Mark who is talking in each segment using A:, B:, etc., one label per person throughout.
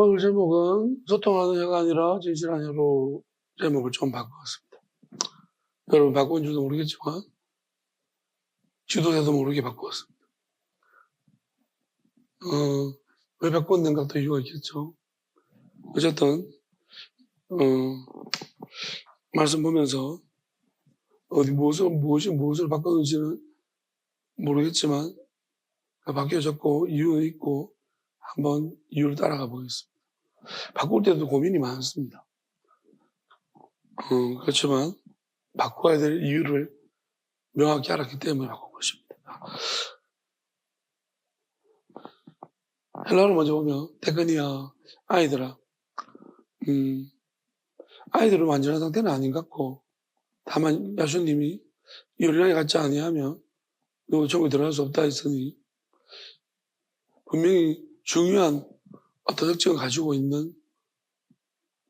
A: 오늘 제목은 소통하는 혀가 아니라 진실한 혀로 제목을 좀 바꿔봤습니다. 여러분 바꾼 줄도 모르겠지만 지도자도 모르게 바꾸었습니다. 왜 바꿨는가 또 이유가 있겠죠. 어쨌든 말씀 보면서 어디 무엇을 바꿨는지는 모르겠지만 바뀌어졌고 이유는 있고 한번 이유를 따라가 보겠습니다. 바꿀 때도 고민이 많습니다. 그렇지만 바꿔야 될 이유를 명확히 알았기 때문에 바꾼 것입니다. 헬라어를 먼저 보면 테크니아, 아이들아. 아이들은 완전한 상태는 아닌 것 같고 다만 야수님이 이 어린아이 같지 아니하면 너 천국에 들어갈 수 없다 했으니 분명히 중요한 어떤 특징을 가지고 있는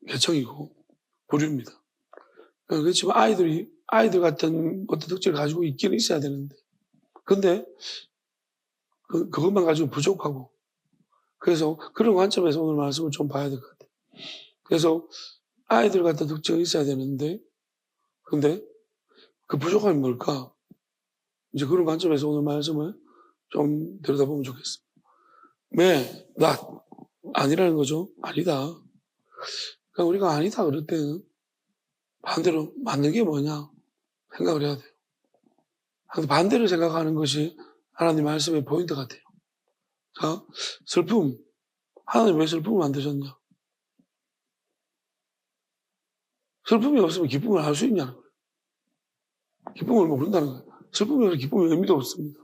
A: 계층이고 부류입니다. 그렇지만 아이들 같은 어떤 특징을 가지고 있기는 있어야 되는데 근데 그것만 가지고 부족하고 그래서 그런 관점에서 오늘 말씀을 좀 봐야 될 것 같아요. 그래서 아이들 같은 특징이 있어야 되는데 근데 그 부족함이 뭘까? 이제 그런 관점에서 오늘 말씀을 좀 들여다보면 좋겠습니다. not 아니라는 거죠. 아니다. 그러니까 우리가 아니다 그럴 때는 반대로 맞는 게 뭐냐 생각을 해야 돼요. 반대로 생각하는 것이 하나님 말씀의 포인트 같아요. 자, 슬픔. 하나님 왜 슬픔을 만드셨냐? 슬픔이 없으면 기쁨을 할 수 있냐는 거예요. 기쁨을 모른다는 거예요. 슬픔이 없으면 기쁨의 의미도 없습니다.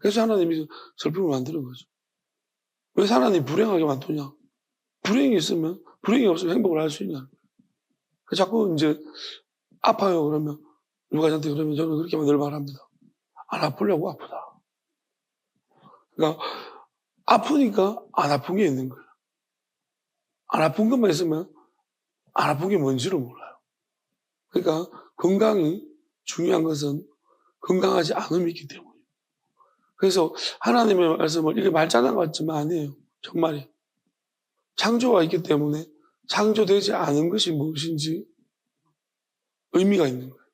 A: 그래서 하나님이 슬픔을 만드는 거죠. 왜 하나님이 불행하게 만드냐? 불행이 없으면 행복을 할 수 있냐는 거예요. 자꾸 이제 아파요 그러면 누가 저한테 그러면 저는 그렇게만 늘 말합니다. 안 아프려고 아프다. 그러니까 아프니까 안 아픈 게 있는 거예요. 안 아픈 것만 있으면 안 아픈 게 뭔지를 몰라요. 그러니까 건강이 중요한 것은 건강하지 않음이 있기 때문이에요. 그래서 하나님의 말씀을 이게 말장난 같지만 아니에요. 정말이에요. 창조가 있기 때문에 창조되지 않은 것이 무엇인지 의미가 있는 거예요.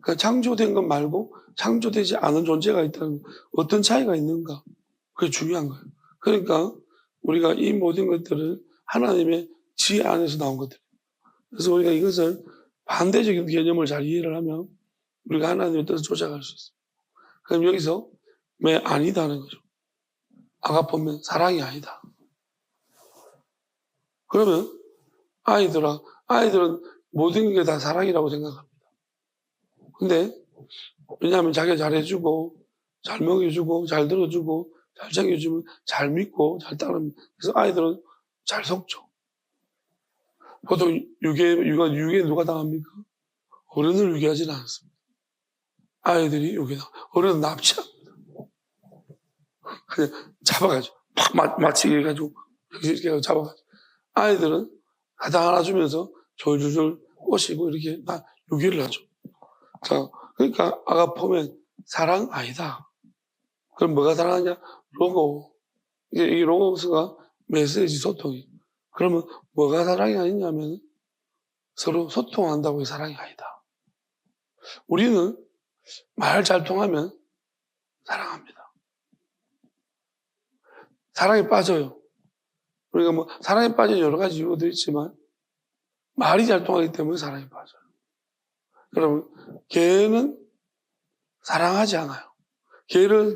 A: 그러니까 창조된 것 말고 창조되지 않은 존재가 있다는 어떤 차이가 있는가 그게 중요한 거예요. 그러니까 우리가 이 모든 것들을 하나님의 지혜 안에서 나온 것들이에요. 그래서 우리가 이것을 반대적인 개념을 잘 이해를 하면 우리가 하나님의 뜻을 쫓아갈 수 있어요. 그럼 여기서 왜 아니다는 거죠. 아가포면 사랑이 아니다. 그러면 아이들은 모든 게 다 사랑이라고 생각합니다. 근데 왜냐하면 자기가 잘해주고 잘 먹여주고 잘 들어주고 잘 챙겨주면 잘 믿고 잘 따릅니다. 그래서 아이들은 잘 속죠. 보통 유괴 누가 당합니까? 어른을 유괴하지는 않습니다. 아이들이 유괴당. 어른은 납치합니다. 그냥 잡아가지고 팍 맞히게 해가지고 이렇게 잡아가지고 아이들은 하나 하나 주면서 졸졸졸 꼬시고 이렇게 다 유괴를 하죠. 자, 그러니까 아가포면 사랑 아니다. 그럼 뭐가 사랑하냐? 로고. 이 로고스가 메시지 소통이. 그러면 뭐가 사랑이 아니냐면 서로 소통한다고 사랑이 아니다. 우리는 말 잘 통하면 사랑합니다. 사랑에 빠져요. 우리가 뭐 사랑에 빠진 여러 가지 이유도 있지만 말이 잘 통하기 때문에 사랑에 빠져요. 여러분, 개는 사랑하지 않아요.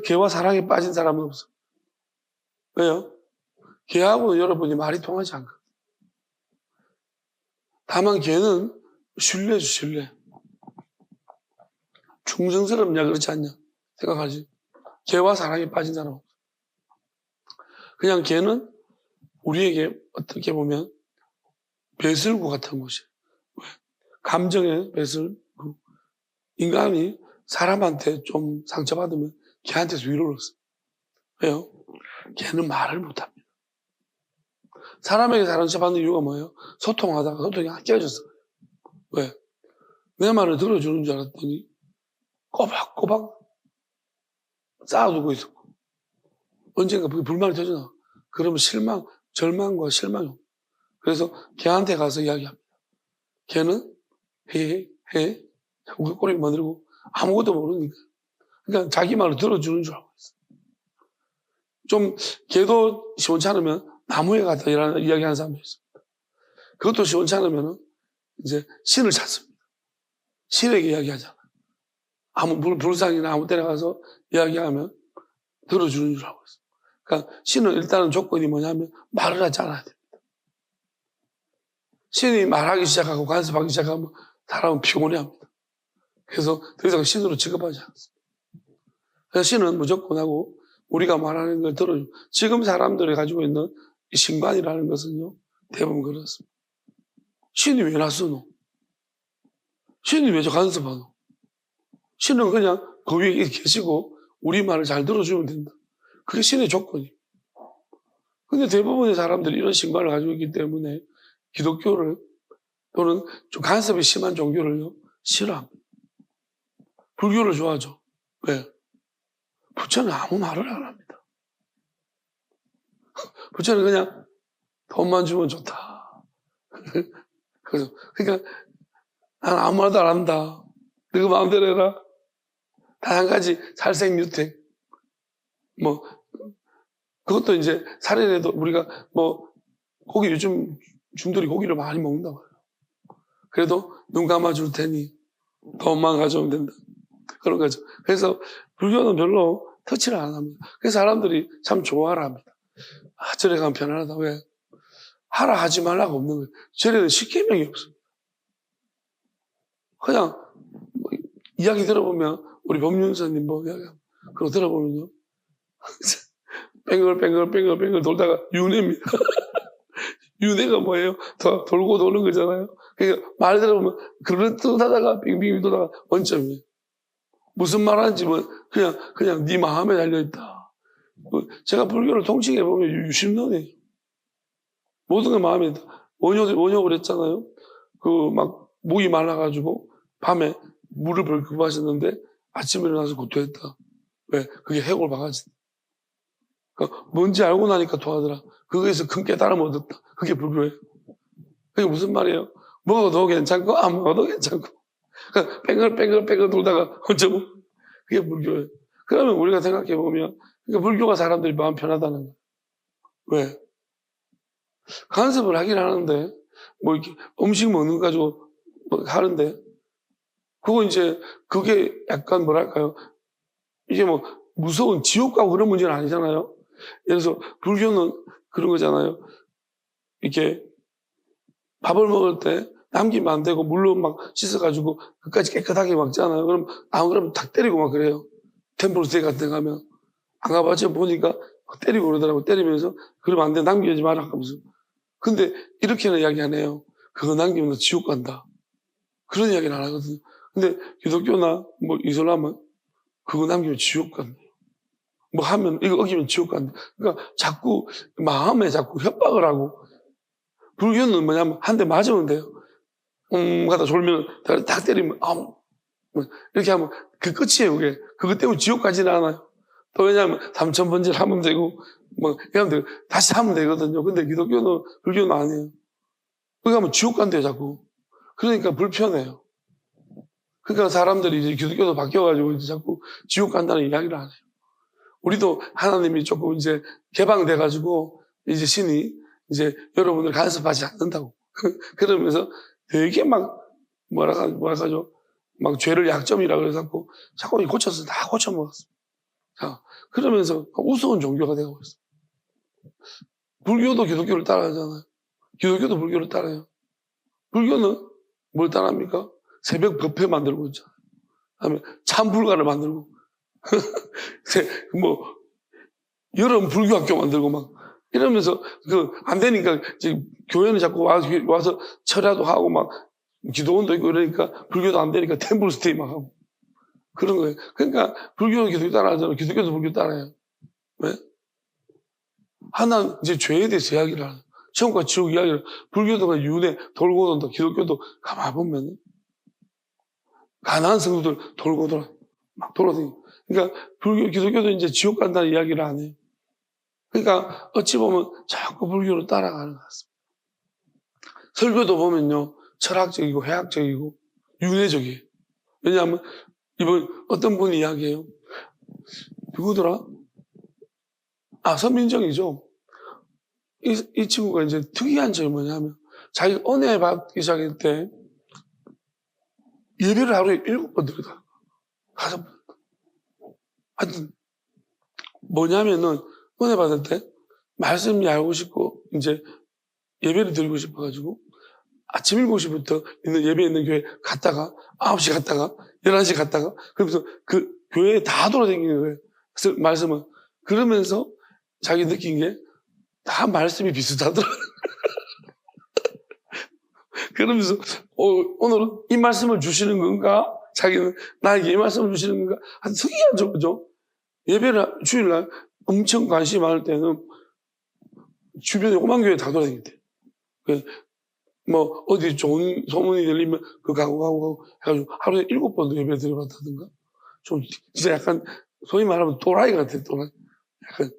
A: 개와 사랑에 빠진 사람은 없어요. 왜요? 개하고 여러분이 말이 통하지 않거든요. 다만 개는 신뢰죠, 신뢰. 충성스럽냐, 그렇지 않냐 생각하지. 개와 사랑에 빠진 사람 없어요. 그냥 개는 우리에게 어떻게 보면 배설구 같은 곳이에요. 왜? 감정의 배설구. 인간이 사람한테 좀 상처받으면 걔한테서 위로를 얻어요. 왜요? 걔는 말을 못합니다. 사람에게 상처받는 이유가 뭐예요? 소통하다가 소통이 안 깨졌어요. 왜? 내 말을 들어주는 줄 알았더니 꼬박꼬박 쌓아두고 있었고 언젠가 불만이 터져나. 그러면 실망, 절망과 실망이 옵니다. 그래서 걔한테 가서 이야기합니다. 걔는 해 자꾸 꼬리를 만들고 아무것도 모르니까. 그러니까 자기 말을 들어주는 줄 알고 있어요. 좀 걔도 시원찮으면 나무에 갔다 이야기하는 사람도 있습니다. 그것도 시원찮으면 이제 신을 찾습니다. 신에게 이야기하잖아요. 아무 불상이나 아무 때나 가서 이야기하면 들어주는 줄 알고 있어요. 그러니까 신은 일단은 조건이 뭐냐면 말을 하지 않아야 됩니다. 신이 말하기 시작하고 간섭하기 시작하면 사람은 피곤해합니다. 그래서 더 이상 신으로 취급하지 않습니다. 그래서 신은 무조건 하고 우리가 말하는 걸 들어주고, 지금 사람들이 가지고 있는 이 신관이라는 것은요 대부분 그렇습니다. 신이 왜 낯서노? 신이 왜 저 간섭하노? 신은 그냥 그 위에 계시고 우리 말을 잘 들어주면 된다. 그게 신의 조건이에요. 근데 대부분의 사람들이 이런 신관을 가지고 있기 때문에 기독교를 또는 좀 간섭이 심한 종교를요 싫어합니다. 불교를 좋아하죠. 왜? 부처는 아무 말을 안 합니다. 부처는 그냥 돈만 주면 좋다. 그래서 그러니까 난 아무 말도 안 한다. 너가 마음대로 해라. 단 한 가지 살생유택. 뭐 그것도 이제 살인해도 우리가 뭐 고기 요즘 중들이 고기를 많이 먹는다고 해요. 그래도 눈 감아줄 테니 돈만 가져오면 된다. 그런 거죠. 그래서 불교는 별로 터치를 안 합니다. 그래서 사람들이 참 좋아라 합니다. 아, 절에 가면 편안하다. 왜? 하라 하지 말라가 없는 거예요. 절에는 십계명이 없습니다. 그냥 뭐 이야기 들어보면 우리 법륜사님 뭐 이야기하면 그거 들어보면요. 뺑글뺑글 돌다가 윤회입니다. 윤회가 뭐예요? 더 돌고 도는 거잖아요. 그러니까 말 들어보면 그릇하다가 빙빙 돌다가 원점이에요. 무슨 말 하는지 뭐 그냥 네 마음에 달려있다. 제가 불교를 통칭해 보면 유심론이에요. 모든 게 마음에 있다. 원욕을 했잖아요. 그 막 목이 말라가지고 밤에 물을 벌컥 마셨는데 아침에 일어나서 구토했다. 왜? 그게 해골 바가지. 그러니까 뭔지 알고 나니까 토하더라. 거기에서 큰 깨달음 얻었다. 그게 불교예요. 그게 무슨 말이에요? 먹어도 괜찮고 안 먹어도 괜찮고. 그러니까 뺑글 돌다가 어쩌면 그게 불교예요. 그러면 우리가 생각해 보면 그러니까 불교가 사람들이 마음 편하다는 거예요. 왜? 간섭을 하긴 하는데 뭐 이렇게 음식 먹는 거 가지고 뭐 하는데 그거 이제 그게 약간 뭐랄까요? 이게 뭐 무서운 지옥 가고 그런 문제는 아니잖아요. 예를 들어서 불교는 그런 거잖아요. 이렇게 밥을 먹을 때 남기면 안 되고 물로 막 씻어가지고 끝까지 깨끗하게 먹잖아요. 그러면 탁 때리고 막 그래요. 템플스테이 같은 데 가면 안 가봤죠. 보니까 때리고 그러더라고. 때리면서 그러면 안 돼. 남기지 마라 하면서. 근데 이렇게는 이야기 안 해요. 그거 남기면 너 지옥 간다. 그런 이야기는 안 하거든요. 근데 기독교나 뭐 이슬람은 그거 남기면 지옥 간다. 뭐 하면 이거 어기면 지옥 간다. 그러니까 자꾸 마음에 자꾸 협박을 하고, 불교는 뭐냐면 한 대 맞으면 돼요. 하다 졸면 딱 때리면 뭐 이렇게 하면 그 끝이에요. 그게 그것 때문에 지옥 가지는 않아요. 또 왜냐하면 3000번째를 하면 되고 뭐 이러면 되고 다시 하면 되거든요. 근데 기독교는 불교는 아니에요. 거기 가면 지옥 간대요 자꾸. 그러니까 불편해요. 그러니까 사람들이 이제 기독교도 바뀌어가지고 이제 자꾸 지옥 간다는 이야기를 안 해요. 우리도 하나님이 조금 이제 개방돼가지고 이제 신이 이제 여러분을 간섭하지 않는다고 그러면서 되게 막 뭐랄까죠, 막 죄를 약점이라 그래갖고 자꾸 고쳐서 다 고쳐 먹었어. 자, 그러면서 우스운 종교가 되고 있어. 불교도 기독교를 따라하잖아요. 기독교도 불교를 따라해요. 불교는 뭘 따라합니까? 새벽 법회 만들고 있잖아요. 그다음에 참불가를 만들고 뭐 여름 불교학교 만들고 막 이러면서 안 되니까 이제 교회는 자꾸 와서 철야도 하고 막 기도원도 있고 이러니까 불교도 안 되니까 템플스테이 막 하고 그런 거예요. 그러니까 불교는 기독교 따라하잖아요. 기독교도 불교 따라해요. 왜? 하나 이제 죄에 대해서 이야기를 하는 천국과 지옥 이야기를. 불교도 그냥 윤회 돌고 돈다. 기독교도 가만 보면 가난한 성도들 돌고 돌아 막 돌아다니고. 그러니까 기독교도 이제 지옥 간다는 이야기를 안 해요. 그러니까 어찌 보면 자꾸 불교로 따라가는 것 같습니다. 설교도 보면요, 철학적이고 해학적이고 윤회적이에요. 왜냐하면 이번 어떤 분이 이야기해요. 누구더라? 서민정이죠. 이 친구가 이제 특이한 점이 뭐냐면 자기 은혜 받기 시작할 때 예배를 하루에 7번 드리다. 5번. 하여튼 뭐냐면은 은혜 받을 때 말씀이 알고 싶고 이제 예배를 드리고 싶어가지고 아침 7시부터 있는 예배 있는 교회 갔다가 9시 갔다가 11시 갔다가 그러면서 그 교회에 다 돌아다니는 거예요. 그래서 말씀은 그러면서 자기 느낀 게 다 말씀이 비슷하더라고요. 그러면서 오늘은 이 말씀을 주시는 건가? 자기는 나에게 이 말씀을 주시는 건가? 아주 특이하죠, 그죠? 예배를 주일날 엄청 관심이 많을 때는 주변에 오만 교회 다 돌아다녔대요. 뭐 어디 좋은 소문이 들리면 그 가고 해가지고 하루에 7번도 예배 드려봤다든가. 좀 진짜 약간 소위 말하면 또라이 같아요, 또라이. 약간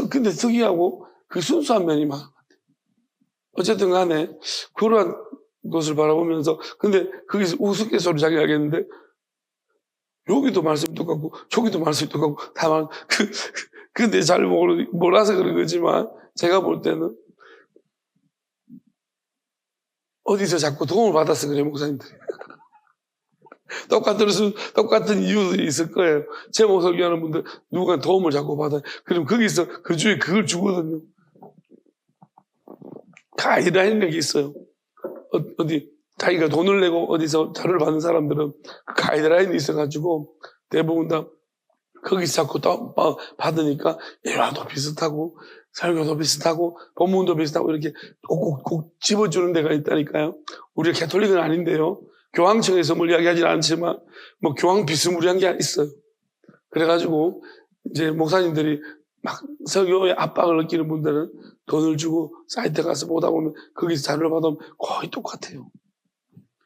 A: 근데 특이하고 그 순수한 면이 많은 것 같아요. 어쨌든 간에 그러한 것을 바라보면서 근데 거기서 우스갯소리 자기 하겠는데 여기도 말씀이 똑같고 저기도 말씀이 똑같고 다만 근데 잘 몰라서 그런 거지만 제가 볼 때는 어디서 자꾸 도움을 받아서 그래요, 목사님들이. 똑같은 이유들이 있을 거예요. 제 목소리 하는 분들 누가 도움을 자꾸 받아요. 그럼 거기서 그 주에 그걸 주거든요. 가이드라인이 있어요. 어디 자기가 돈을 내고 어디서 자료를 받는 사람들은 가이드라인이 있어가지고 대부분 다 거기서 자꾸 받으니까 예화도 비슷하고 설교도 비슷하고 본문도 비슷하고 이렇게 꼭 집어주는 데가 있다니까요. 우리가 가톨릭은 아닌데요. 교황청에서 뭘 이야기하진 않지만 뭐 교황 비스무리한 게 있어요. 그래가지고 이제 목사님들이 막 설교에 압박을 느끼는 분들은 돈을 주고 사이트 가서 보다 보면 거기서 자료를 받으면 거의 똑같아요.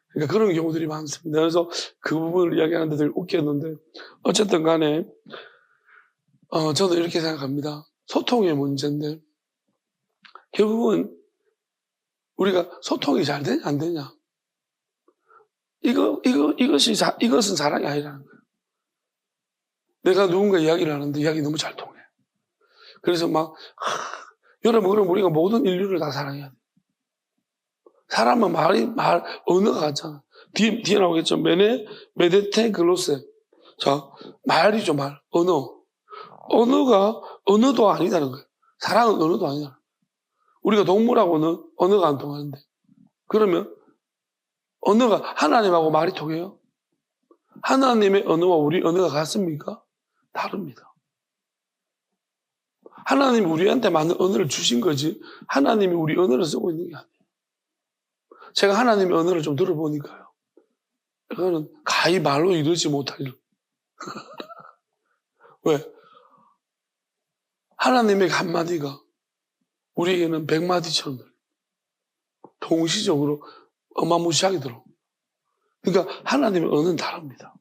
A: 그러니까 그런 경우들이 많습니다. 그래서 그 부분을 이야기하는데 되게 웃겼는데 어쨌든 간에 저는 이렇게 생각합니다. 소통의 문제인데 결국은 우리가 소통이 잘 되냐 안 되냐 이것은 사랑이 아니라는 거예요. 내가 누군가 이야기를 하는데 이야기 너무 잘 통해. 그래서 여러분 그럼 우리가 모든 인류를 다 사랑해야 돼. 사람은 언어가 같잖아. 뒤에 나오겠죠. 메데테 글로세. 자, 말이죠, 말. 언어도 아니다는 거예요. 사랑은 언어도 아니다. 우리가 동물하고는 언어가 안 통하는데. 그러면 언어가 하나님하고 말이 통해요? 하나님의 언어와 우리 언어가 같습니까? 다릅니다. 하나님이 우리한테 맞는 언어를 주신 거지 하나님이 우리 언어를 쓰고 있는 게 아니에요. 제가 하나님의 언어를 좀 들어보니까요. 이거는 가히 말로 이루지 못할 일. 왜? 하나님의 한마디가 우리에게는 100마디처럼 들려요. 동시적으로 어마무시하게 들어. 그러니까 하나님의 언어는 다릅니다.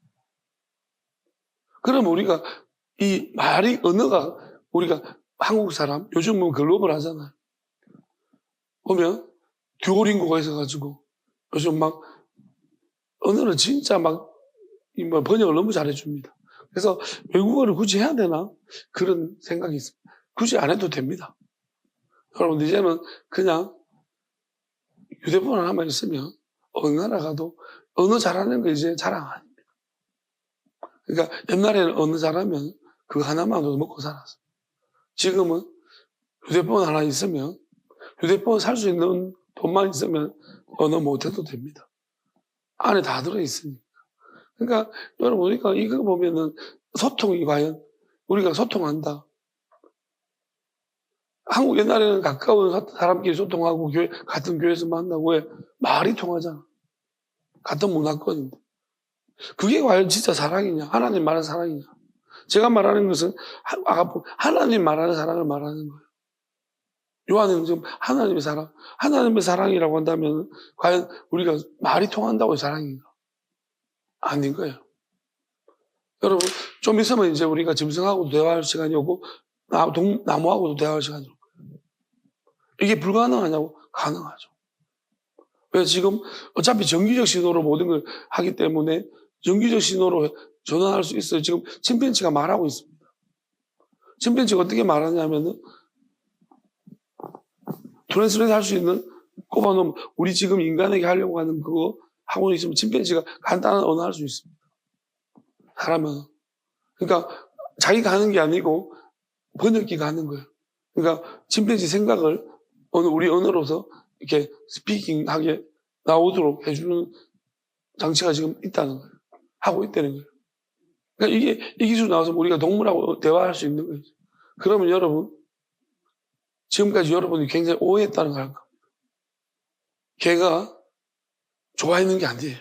A: 그럼 우리가 이 언어가 우리가 한국 사람 요즘 뭐 글로벌 하잖아요. 보면 듀오링고가 있어가지고 요즘 막 언어를 진짜 번역을 너무 잘해줍니다. 그래서 외국어를 굳이 해야 되나 그런 생각이 있습니다. 굳이 안 해도 됩니다. 여러분 이제는 그냥 휴대폰 하나만 있으면 어느 나라 가도 언어 잘하는 거 이제 자랑 아닙니다. 그러니까 옛날에는 언어 잘하면 그거 하나만으로 먹고 살았어요. 지금은 휴대폰 하나 있으면 휴대폰 살 수 있는 돈만 있으면 언어 못해도 됩니다. 안에 다 들어있으니까. 그러니까 여러분 우리가 이거 보면은 소통이 과연 우리가 소통한다. 한국 옛날에는 가까운 사람끼리 소통하고 같은 교회에서 만나고 왜 말이 통하잖아. 같은 문화권인데. 그게 과연 진짜 사랑이냐? 하나님 말하는 사랑이냐? 제가 말하는 것은 하나님 말하는 사랑을 말하는 거예요. 요한은 지금 하나님의 사랑이라고 한다면 과연 우리가 말이 통한다고 사랑인가? 아닌 거예요. 여러분 좀 있으면 이제 우리가 짐승하고 대화할 시간이 오고 나무하고도 대화할 시간이 없고. 이게 불가능하냐고? 가능하죠. 왜 지금 어차피 정기적 신호로 모든 걸 하기 때문에 정기적 신호로 전환할 수 있어요. 지금 침팬지가 말하고 있습니다. 침팬지가 어떻게 말하냐면은 트랜스레이트 할 수 있는 꼽아놓으면 우리 지금 인간에게 하려고 하는 그거 하고 있으면 침팬지가 간단한 언어 할 수 있습니다. 사람은. 그러니까 자기가 하는 게 아니고 번역기가 하는 거예요. 그러니까 침팬지 생각을 우리 언어로서 이렇게 스피킹하게 나오도록 해주는 장치가 지금 있다는 거예요. 하고 있다는 거예요. 그러니까 이 기술 나와서 우리가 동물하고 대화할 수 있는 거예요. 그러면 여러분, 지금까지 여러분이 굉장히 오해했다는 걸 알 겁니다. 걔가 좋아했는 게 아니에요.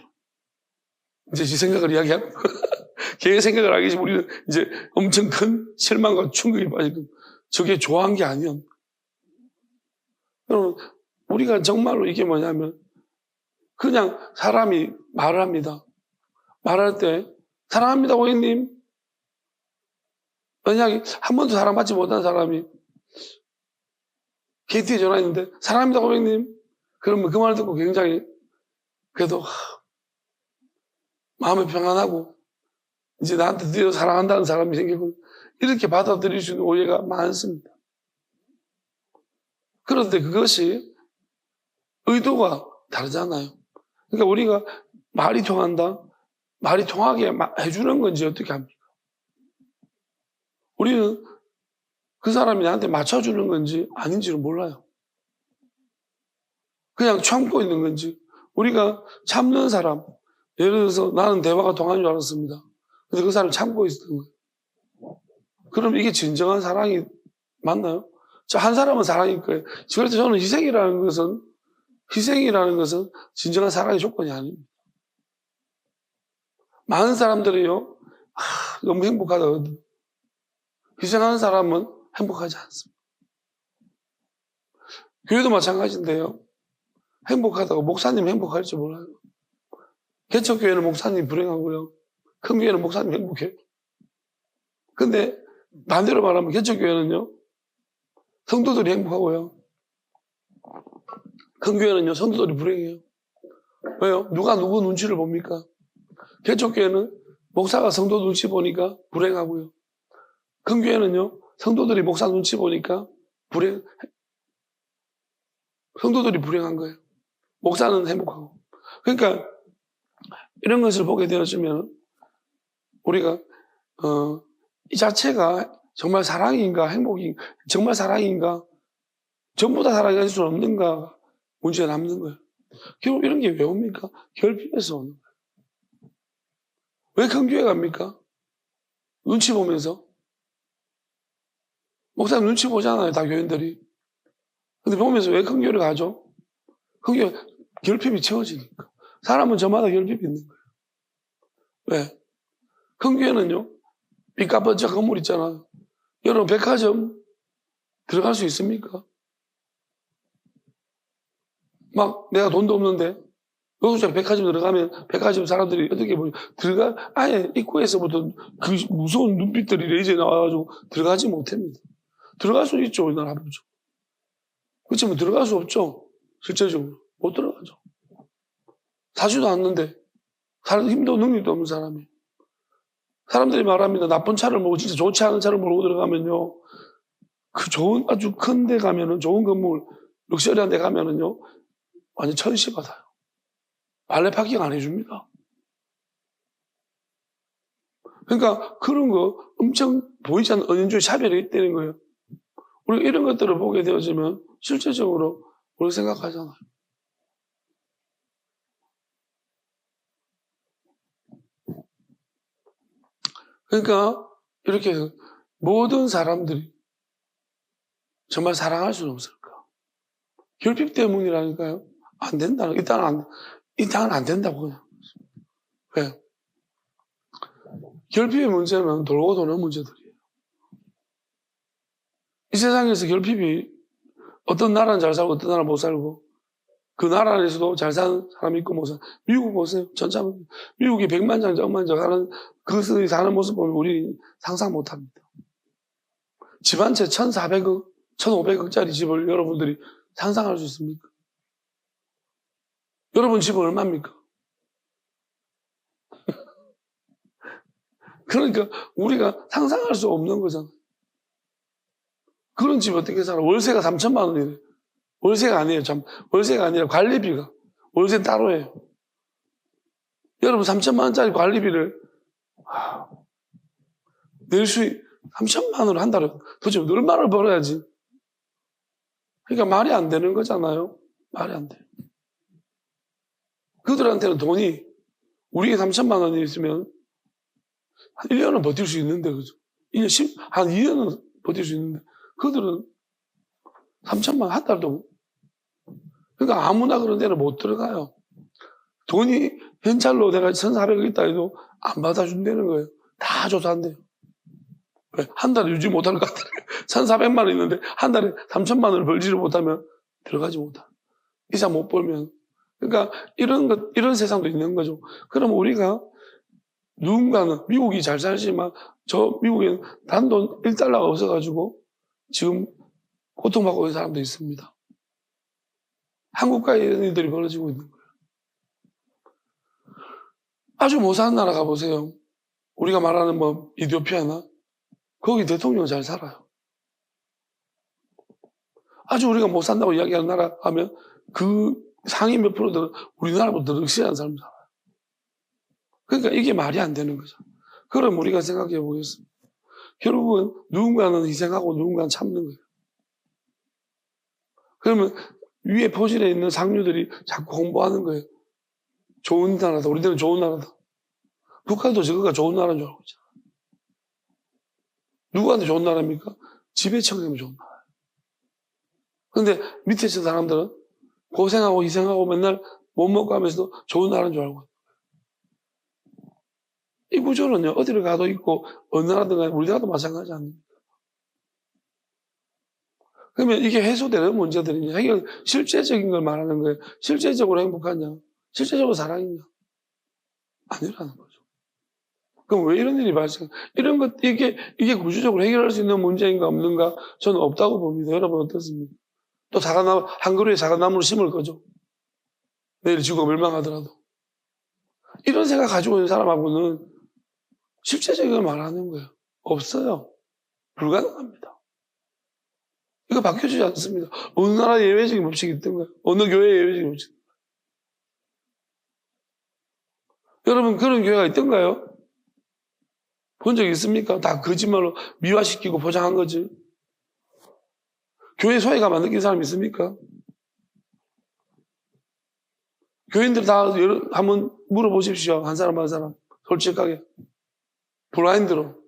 A: 이제 지 생각을 이야기하고, 걔의 생각을 알기 전에 우리는 이제 엄청 큰 실망과 충격에 빠지고, 저게 좋아한 게 아니었. 여러분, 우리가 정말로 이게 뭐냐면, 그냥 사람이 말을 합니다. 말할 때, 사랑합니다, 고객님. 만약에 한 번도 사랑받지 못한 사람이 KT에 전화했는데, 사랑합니다, 고객님. 그러면 그 말 듣고 굉장히, 그래도, 마음이 평안하고, 이제 나한테 드디어 사랑한다는 사람이 생기고, 이렇게 받아들일 수 있는 오해가 많습니다. 그런데 그것이 의도가 다르잖아요. 그러니까 우리가 말이 통한다? 말이 통하게 해주는 건지 어떻게 합니까? 우리는 그 사람이 나한테 맞춰주는 건지 아닌지를 몰라요. 그냥 참고 있는 건지. 우리가 참는 사람, 예를 들어서 나는 대화가 통하는 줄 알았습니다. 근데 그 사람이 참고 있었던 거예요. 그럼 이게 진정한 사랑이 맞나요? 한 사람은 사랑일 거예요. 그래서 저는 희생이라는 것은 진정한 사랑의 조건이 아닙니다. 많은 사람들이요, 너무 행복하다거든요. 희생하는 사람은 행복하지 않습니다. 교회도 마찬가지인데요. 행복하다고 목사님 행복할지 몰라요. 개척교회는 목사님 불행하고요. 큰 교회는 목사님 행복해요. 근데 반대로 말하면 개척교회는요. 성도들이 행복하고요. 큰 교회는요. 성도들이 불행해요. 왜요? 누가 누구 눈치를 봅니까? 개척교회는 목사가 성도 눈치 보니까 불행하고요. 큰 교회는요. 성도들이 목사 눈치 보니까 성도들이 불행한 거예요. 목사는 행복하고. 그러니까 이런 것을 보게 되어지면 우리가 이 자체가 정말 사랑인가 행복인가 정말 사랑인가 전부 다 사랑이 될 수는 없는가 문제가 남는 거예요. 결국 이런 게 왜 옵니까? 결핍에서 오는 거예요. 왜 큰 교회 갑니까? 눈치 보면서. 목사님 눈치 보잖아요, 다 교인들이. 근데 보면서 왜 큰 교회를 가죠? 큰 교회 결핍이 채워지니까. 사람은 저마다 결핍이 있는 거예요. 왜? 큰 교회는요, 삐까뻔쩍 건물 있잖아. 여러분, 백화점 들어갈 수 있습니까? 막 내가 돈도 없는데, 여기서 백화점 들어가면 백화점 사람들이 어떻게 보면 아예 입구에서부터 그 무서운 눈빛들이 레이저에 나와가지고 들어가지 못합니다. 들어갈 수 있죠, 우리나라 보죠. 그렇지만 들어갈 수 없죠, 실제적으로. 못 들어가죠. 사지도 않는데, 힘도 능력도 없는 사람이. 사람들이 말합니다. 나쁜 차를 몰고, 진짜 좋지 않은 차를 몰고 들어가면요. 그 아주 큰 데 가면은, 좋은 건물, 럭셔리한 데 가면은요. 완전 천시 받아요. 발레 파킹 안 해줍니다. 그러니까 그런 거 엄청 보이지 않는 은연중에 차별이 있다는 거예요. 우리가 이런 것들을 보게 되어지면 실제적으로 우리가 생각하잖아요. 그러니까 이렇게 해서 모든 사람들이 정말 사랑할 수는 없을까? 결핍 때문이라니까요. 안 된다는, 이 땅은 안 된다고 그냥. 왜? 결핍의 문제는 돌고 도는 문제들이에요. 이 세상에서 결핍이 어떤 나라는 잘 살고 어떤 나라는 못 살고 그 나라 안에서도 잘 사는 사람이 있고 못 사는 미국 보세요. 미국이 100만 장, 1억만 장 사는 그것이 사는 모습 보면 우리 상상 못 합니다. 집 한 채 1,400억, 1,500억짜리 집을 여러분들이 상상할 수 있습니까? 여러분 집은 얼마입니까? 그러니까 우리가 상상할 수 없는 거잖아요. 그런 집 어떻게 살아? 월세가 3천만 원이래. 월세가 아니에요. 참, 월세가 아니라 관리비가. 월세는 따로 해요. 여러분 3천만 원짜리 관리비를 낼 수, 3천만 원을 한 달에 도대체 얼마를 벌어야지? 그러니까 말이 안 되는 거잖아요. 말이 안 돼. 그들한테는 돈이 우리에게 3천만 원이 있으면 한 1년은 버틸 수 있는데, 그죠? 1년, 한 2년은 버틸 수 있는데, 그들은 3천만 원 한 달도. 그러니까 아무나 그런 데는 못 들어가요. 돈이 현찰로 내가 1,400억 있다 해도 안 받아준다는 거예요. 다 조사한대요. 왜? 한 달에 유지 못할 것 같아요. 1,400만 원 있는데 한 달에 3천만 원을 벌지를 못하면 들어가지 못하. 이자 못 벌면. 그러니까 이런 세상도 있는 거죠. 그럼 우리가 누군가는 미국이 잘 살지만 저 미국에는 단돈 1달러가 없어가지고 지금 고통받고 있는 사람도 있습니다. 한국과 이런 일들이 벌어지고 있는 거예요. 아주 못 사는 나라 가보세요. 우리가 말하는 뭐 이디오피아나 거기 대통령 잘 살아요. 아주 우리가 못 산다고 이야기하는 나라 하면 그 상위 몇 프로들은 우리나라보다 더 럭시한 사람 살아요. 그러니까 이게 말이 안 되는 거죠. 그럼 우리가 생각해 보겠습니다. 결국은 누군가는 희생하고 누군가는 참는 거예요. 그러면 위에 포진에 있는 상류들이 자꾸 공부하는 거예요. 좋은 나라다. 우리들은 좋은 나라다. 북한도 저거가 좋은 나라인 줄 알고 있잖아. 누구한테 좋은 나라입니까? 지배층이면 좋은 나라예요. 근데 밑에 있는 사람들은 고생하고 희생하고 맨날 못 먹고 하면서도 좋은 나라인 줄 알고 있어요. 이 구조는요, 어디를 가도 있고, 어느 나라든 간에 우리나라도 마찬가지 아닙니까? 그러면 이게 해소되는 문제들이냐? 실제적인 걸 말하는 거예요. 실제적으로 행복하냐? 실제적으로 사랑이냐? 아니라는 거죠. 그럼 왜 이런 일이 이런 것, 이게 구조적으로 해결할 수 있는 문제인가 없는가? 저는 없다고 봅니다. 여러분 어떻습니까? 또 한 그루에 사과나무를 심을 거죠. 내일 지구가 멸망하더라도. 이런 생각 가지고 있는 사람하고는 실제적인 걸 말하는 거예요. 없어요. 불가능합니다. 이거 바뀌어지지 않습니다. 어느 나라에 예외적인 법칙이 있던가요? 어느 교회에 예외적인 법칙이 있던가요? 여러분 그런 교회가 있던가요? 본 적 있습니까? 다 거짓말로 미화시키고 포장한 거지. 교회 소외감 느낀 사람 있습니까? 교인들 다 한번 물어보십시오. 한 사람 한 사람. 솔직하게. 블라인드로.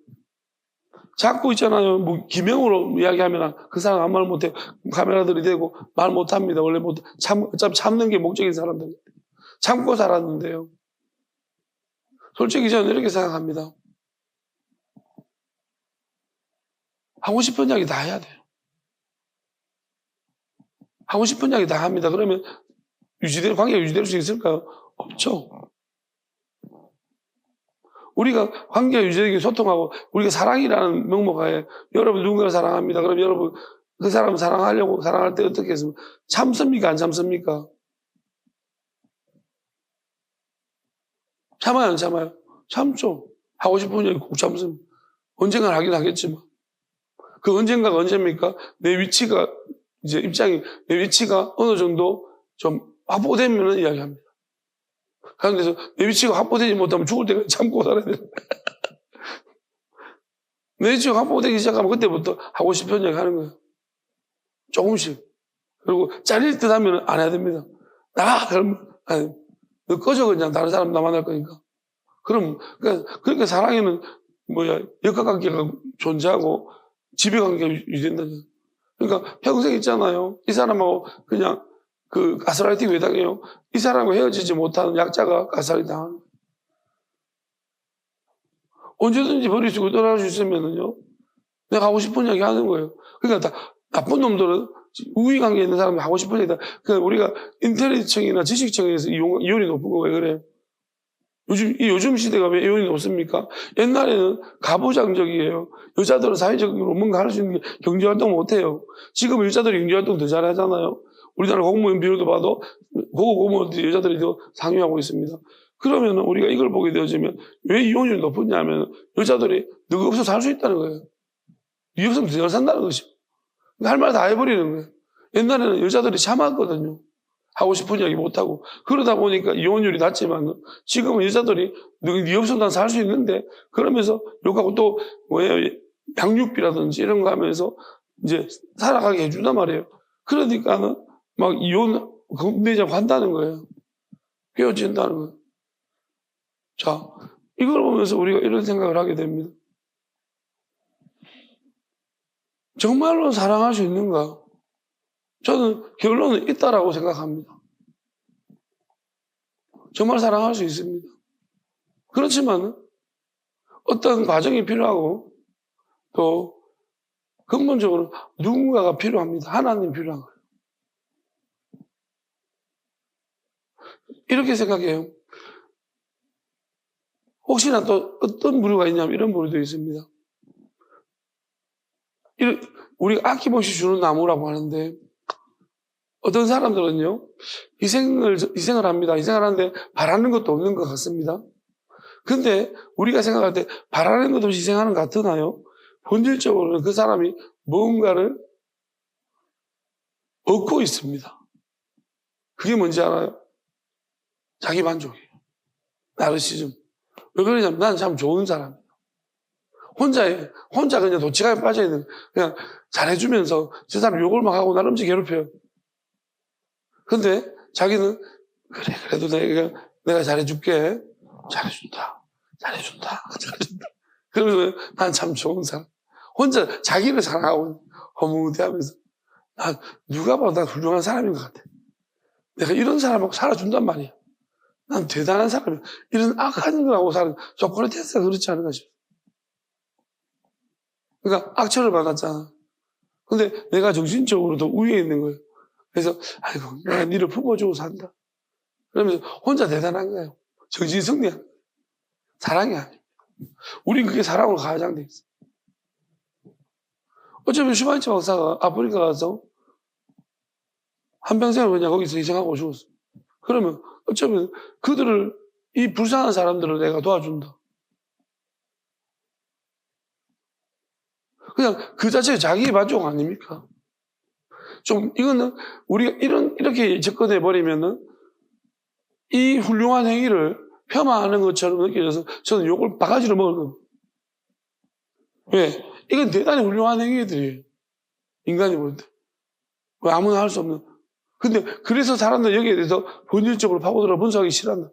A: 자꾸 있잖아요. 뭐 기명으로 이야기하면 그 사람 아무 말 못해. 카메라들이 대고 말 못합니다. 원래 어차피 참는 게 목적인 사람들. 참고 살았는데요. 솔직히 저는 이렇게 생각합니다. 하고 싶은 이야기 다 해야 돼요. 하고 싶은 이야기 다 합니다. 그러면 관계가 유지될 수 있을까요? 없죠. 우리가 관계가 유지되기 소통하고 우리가 사랑이라는 명목하에 여러분 누군가를 사랑합니다. 그럼 여러분 그 사람을 사랑하려고 사랑할 때 어떻게 했습니까? 참습니까? 안 참습니까? 참아요? 안 참아요? 참죠. 하고 싶은 얘기 꼭 참습니다. 언젠간 하긴 하겠지만 그 언젠가가 언제입니까? 내 위치가 내 위치가 어느 정도 좀 확보되면 이야기합니다. 그래서 내 위치가 확보되지 못하면 죽을 때까지 참고 살아야 돼요. 내 위치가 확보되기 시작하면 그때부터 하고 싶은 얘기 하는 거예요. 조금씩. 그리고 잘릴 듯 하면 안 해야 됩니다. 그러면, 너 꺼져, 그냥 다른 사람 나 만날 거니까. 그러니까 사랑에는 역학관계가 존재하고 지배관계가 유지된다. 그러니까 평생 있잖아요. 이 사람하고 그냥 가스라이팅 왜 당해요? 이 사람과 헤어지지 못하는 약자가 가스라이팅 당하는 거예요. 언제든지 버릴 수 있고 떠날 수 있으면은요, 내가 하고 싶은 이야기 하는 거예요. 그러니까 나쁜 놈들은 우위 관계에 있는 사람이 하고 싶은 얘기다. 그러니까 우리가 인텔리전층이나 지식층에서 이혼이 높은 거 왜 그래요? 요즘 시대가 왜 이혼이 높습니까? 옛날에는 가부장적이에요. 여자들은 사회적으로 뭔가 할 수 있는 게 경제활동 못해요. 지금 여자들이 경제활동 더 잘하잖아요. 우리나라 공무원 비율도 봐도 고급 공무원들이 여자들이 더 상위하고 있습니다. 그러면 우리가 이걸 보게 되어지면 왜 이혼율이 높으냐면 여자들이 너가 없어서 살 수 있다는 거예요. 네 없으면 더 잘 산다는 것이죠. 할 말 다 해버리는 거예요. 옛날에는 여자들이 참았거든요. 하고 싶은 이야기 못하고. 그러다 보니까 이혼율이 낮지만 지금은 여자들이 네 없어도 난 살 수 있는데 그러면서 욕하고 또 뭐예요? 양육비라든지 이런 거 하면서 이제 살아가게 해준단 말이에요. 그러니까는 막 이혼 금내자고 한다는 거예요. 깨어진다는 거예요. 자, 이걸 보면서 우리가 이런 생각을 하게 됩니다. 정말로 사랑할 수 있는가? 저는 결론은 있다라고 생각합니다. 정말 사랑할 수 있습니다. 그렇지만 어떤 과정이 필요하고 또 근본적으로 누군가가 필요합니다. 하나님 필요한 거예요. 이렇게 생각해요. 혹시나 또 어떤 부류가 있냐면 이런 부류도 있습니다. 우리가 아낌없이 주는 나무라고 하는데 어떤 사람들은요 희생을 합니다. 희생을 하는데 바라는 것도 없는 것 같습니다. 근데 우리가 생각할 때 바라는 것도 없이 희생하는 것 같으나요? 본질적으로는 그 사람이 무언가를 얻고 있습니다. 그게 뭔지 알아요? 자기 만족이에요. 나르시즘. 왜 그러냐면 나는 참 좋은 사람이에요. 혼자 그냥 도치감에 빠져있는, 그냥 잘해주면서 저 사람 욕을 막 하고 나를 엄청 괴롭혀요. 근데 자기는, 그래, 그래도 내가 잘해줄게. 잘해준다. 그러면서 난 참 좋은 사람. 혼자 자기를 사랑하고 허무대하면서, 누가 봐도 난 훌륭한 사람인 것 같아. 내가 이런 사람하고 살아준단 말이야. 난 대단한 사람이야. 이런 악한 거하고 사는 소크라테스가 그렇지 않은가 싶어. 그러니까 악처를 받았잖아. 근데 내가 정신적으로도 우위에 있는 거예요. 그래서 아이고 내가 니를 품어주고 산다. 그러면서 혼자 대단한 거예요. 정신승리야. 사랑이 아니에요. 우린 그게 사랑으로 가장돼 있어. 어쩌면 슈바이처 박사가 아프리카 가서 한평생을 그냥 거기서 희생하고 죽었어. 그러면 어쩌면 그들을, 이 불쌍한 사람들을 내가 도와준다. 그냥 그 자체가 자기의 만족 아닙니까? 좀, 이거는 우리가 이렇게 접근해 버리면은 이 훌륭한 행위를 폄하하는 것처럼 느껴져서 저는 욕을 바가지로 먹을 겁니다. 왜? 이건 대단히 훌륭한 행위들이에요. 인간이 볼 때. 왜 아무나 할 수 없는. 근데 그래서 사람들 여기에 대해서 본질적으로 파고들어 분석하기 싫어한다.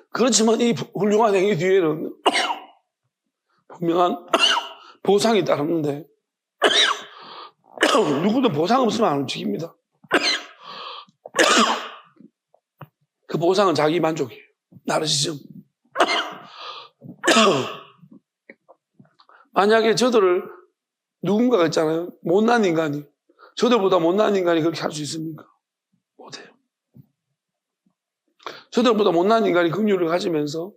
A: 그렇지만 이 훌륭한 행위 뒤에는 분명한 보상이 따르는데 누구도 보상 없으면 안 움직입니다. 그 보상은 자기 만족이에요. 나르시즘. 만약에 저들을 누군가가 있잖아요. 못난 인간이. 저들보다 못난 인간이 그렇게 할 수 있습니까? 못해요. 저들보다 못난 인간이 긍휼을 가지면서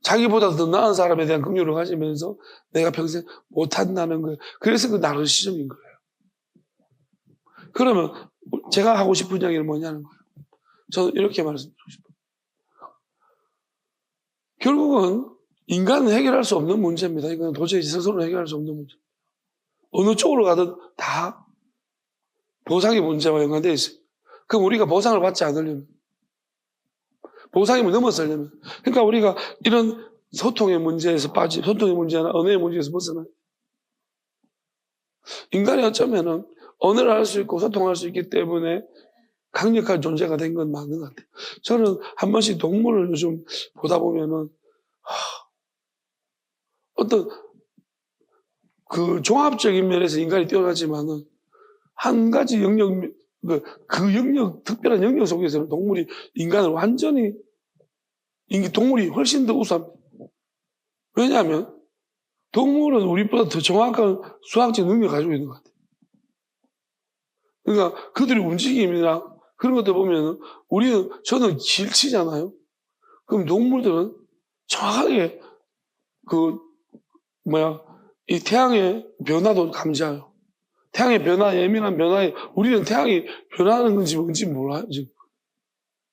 A: 자기보다 더 나은 사람에 대한 긍휼을 가지면서 내가 평생 못한다는 거예요. 그래서 그 나르시즘인 거예요. 그러면 제가 하고 싶은 이야기는 뭐냐는 거예요. 저는 이렇게 말씀드리고 싶어요. 결국은 인간은 해결할 수 없는 문제입니다. 이건 도저히 스스로 해결할 수 없는 문제입니다. 어느 쪽으로 가든 다 보상의 문제와 연관되어 있어요. 그럼 우리가 보상을 받지 않으려면, 보상이 넘어서려면, 그러니까 우리가 이런 소통의 문제에서 소통의 문제나 언어의 문제에서 벗어나요. 인간이 어쩌면은 언어를 할 수 있고 소통할 수 있기 때문에 강력한 존재가 된 건 맞는 것 같아요. 저는 한 번씩 동물을 요즘 보다 보면은 어떤 그 종합적인 면에서 인간이 뛰어나지만은 한 가지 영역, 그 영역, 특별한 영역 속에서는 동물이 인간을 완전히, 동물이 훨씬 더 우수합니다. 왜냐하면 동물은 우리보다 더 정확한 수학적 능력을 가지고 있는 것 같아요. 그러니까 그들의 움직임이나 그런 것들 보면 저는 길치잖아요. 그럼 동물들은 정확하게 이 태양의 변화도 감지해요. 태양의 변화, 예민한 변화에 우리는 태양이 변화하는 건지 뭔지 몰라요, 지금.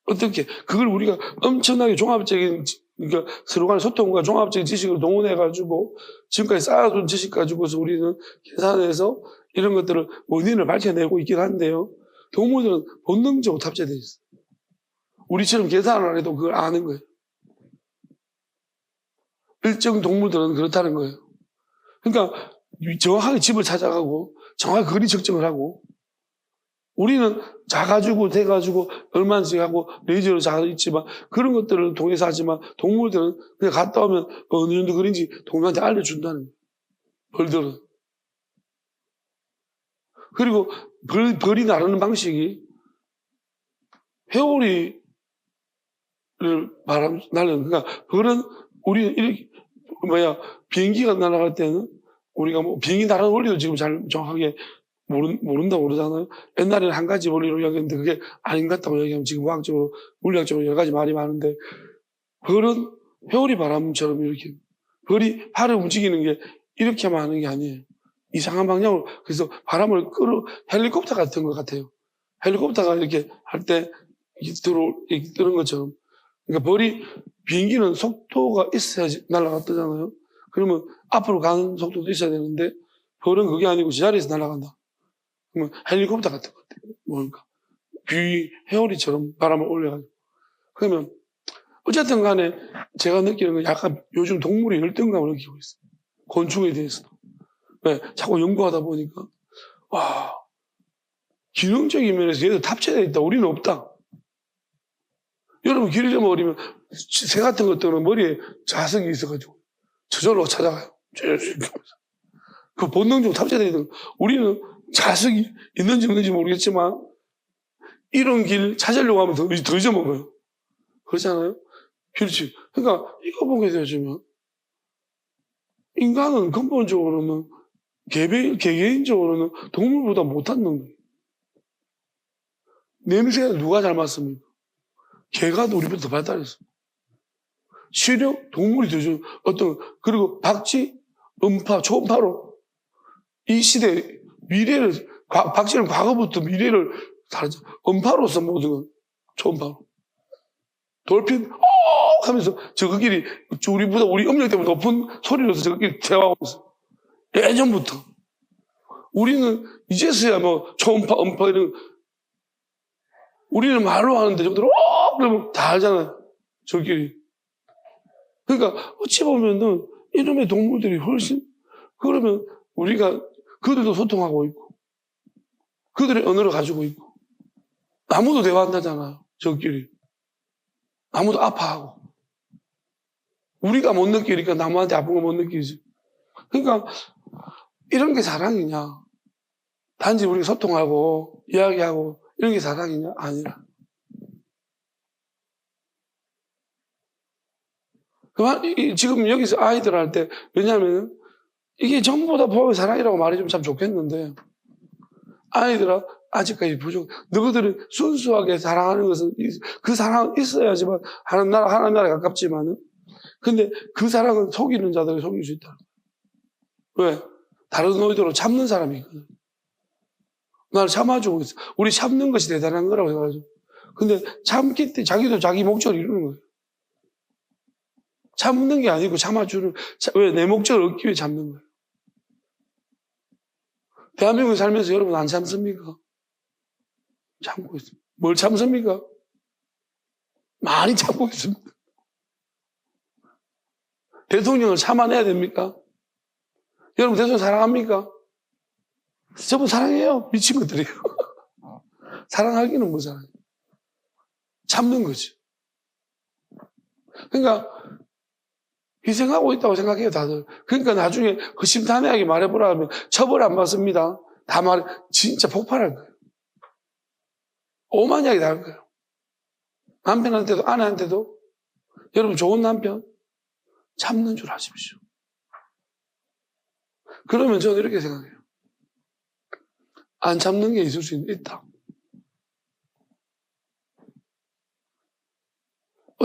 A: 어떻게 그걸 우리가 엄청나게 종합적인 그러니까 서로 간의 소통과 종합적인 지식을 동원해가지고 지금까지 쌓아둔 지식 가지고서 우리는 계산해서 이런 것들을 원인을 밝혀내고 있긴 한데요. 동물들은 본능적으로 탑재되어 있어요. 우리처럼 계산을 안 해도 그걸 아는 거예요. 일정 동물들은 그렇다는 거예요. 그러니까 정확하게 집을 찾아가고 정확하게 거리 측정을 하고 우리는 작아지고 돼가지고 얼마인지 하고 레이저로 작아있지만 그런 것들을 통해서 하지만 동물들은 그냥 갔다 오면 어느 정도 거리인지 동물한테 알려준다는 거예요. 벌들은. 그리고 벌이 나르는 방식이 회오리를 날리는 그러니까 벌은 우리는 이렇게 비행기가 날아갈 때는 우리가 비행기 날아가는 원리도 지금 잘 정확하게 모른다고 그러잖아요. 옛날에는 한 가지 원리로 이야기했는데 그게 아닌 것 같다고 얘기하면 지금 과학적으로, 물리학적으로 여러 가지 말이 많은데 벌은 회오리 바람처럼 이렇게 벌이 팔을 움직이는 게 이렇게만 하는 게 아니에요. 이상한 방향으로 그래서 바람을 헬리콥터 같은 것 같아요. 헬리콥터가 이렇게 할 때 뜨는 것처럼 그러니까 비행기는 속도가 있어야지 날아갔다잖아요. 그러면 앞으로 가는 속도도 있어야 되는데 벌은 그게 아니고 제자리에서 날아간다. 그러면 헬리콥터 같은 것 같아요. 뭔가 회오리처럼 바람을 올려가지고. 그러면 어쨌든 간에 제가 느끼는 건 약간 요즘 동물의 열등감을 느끼고 있어요. 곤충에 대해서도. 네, 자꾸 연구하다 보니까 와 기능적인 면에서 얘도 탑재되어 있다. 우리는 없다. 여러분 길 잃어버리면 새 같은 것들은 머리에 자석이 있어가지고 저절로 찾아가요. 그 본능적으로 탑재되어 있는 우리는 자석이 있는지 없는지 모르겠지만 이런 길 찾으려고 하면 더 잊어먹어요. 그렇잖아요? 그렇지. 그러니까 이거 보게 되어지면 인간은 근본적으로는 개개인적으로는 동물보다 못한 놈이에요. 냄새가 누가 잘 맡습니까? 개가 우리보다 더 발달했어. 시력, 동물이 더 좋은 그리고 박쥐, 음파, 초음파로 이 시대 미래를 박쥐는 과거부터 미래를 다르죠. 음파로서 모든 건 초음파로. 돌핀 하면서 저거끼리 우리 음력 때문에 높은 소리로서 저거끼리 대화하고 있어. 예전부터. 우리는 이제서야 초음파, 음파 이런 우리는 말로 하는데 저들 그러면 다 알잖아요. 저끼리. 그러니까 어찌 보면은 이름의 동물들이 훨씬 그러면 우리가 그들도 소통하고 있고 그들의 언어를 가지고 있고 나무도 대화한다잖아요. 저끼리. 나무도 아파하고 우리가 못 느끼니까 나무한테 아픈 거 못 느끼지. 그러니까 이런 게 사랑이냐? 단지 우리가 소통하고 이야기하고 이런 게 사랑이냐? 아니라. 지금 여기서 아이들 할 때 왜냐하면 이게 전부 다 보면 사랑이라고 말해주면 참 좋겠는데 아이들아 아직까지 부족. 너희들은 순수하게 사랑하는 것은 그 사랑은 있어야지만 하나님 나라에 가깝지만은 근데 그 사랑은 속이는 자들이 속일 수 있다. 왜? 다른 의도로 참는 사람이 있거든. 나를 참아주고 있어. 우리 참는 것이 대단한 거라고 생각하죠. 근데 참기 때 자기도 자기 목적을 이루는 거예요. 참는 게 아니고 참아주는, 왜? 내 목적을 얻기 위해 참는 거예요. 대한민국에 살면서 여러분 안 참습니까? 참고 있습니다. 뭘 참습니까? 많이 참고 있습니다. 대통령을 참아내야 됩니까? 여러분 대통령 사랑합니까? 저분 사랑해요. 미친 것들이에요. 사랑하기는 뭐잖아요. 참는 거지. 그러니까 희생하고 있다고 생각해요, 다들. 그러니까 나중에 허심탄회하게 말해보라 하면 처벌 안 받습니다. 다 진짜 폭발할 거예요. 오만하게 나올 거예요. 남편한테도 아내한테도 여러분 좋은 남편 참는 줄 아십시오. 그러면 저는 이렇게 생각해요. 안 참는 게 있을 수 있다.